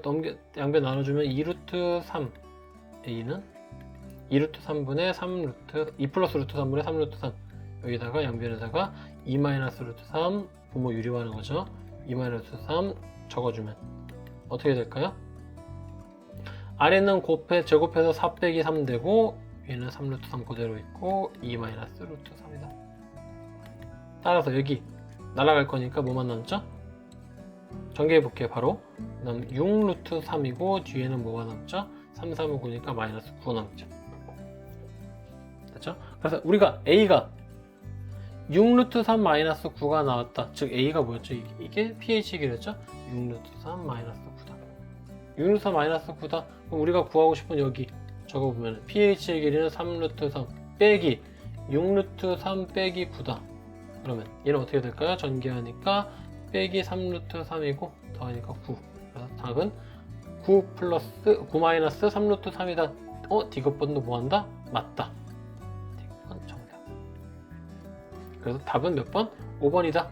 양변 나눠주면 2 루트 3 a는 2 루트 3분의 3 루트 2 플러스 루트 3분의 3 루트 3 여기다가 양변에다가 2 마이너스 루트 3 분모 유리화하는 거죠. 2 마이너스 3 적어주면 어떻게 될까요? 아래는 제곱해서 4 빼기 3 되고 위에는 3 루트 3 그대로 있고 2 마이너스 루트 3이다. 따라서 여기 날아갈 거니까 뭐만 남죠? 전개해 볼게요. 바로 그다음 6 루트 3이고 뒤에는 뭐가 남죠? 3, 3을 9니까 마이너스 9 남죠. 됐죠? 그래서 우리가 A가 6 루트 3 마이너스 9가 나왔다. 즉 A가 뭐였죠? 이게 pH 길이였죠? 6 루트 3 마이너스 9다. 6 루트 3 마이너스 9다. 그럼 우리가 구하고 싶은 여기 적어보면 pH의 길이는 3 루트 3 빼기 6 루트 3 빼기 9다. 그러면 얘는 어떻게 될까요? 전개하니까 빼기 3 루트 3이고 더하니까 9. 그래서 답은 9 마이너스 3 루트 3이다. 디귿번도 뭐한다? 맞다. 디귿번 정답. 그래서 답은 몇 번? 5번이다.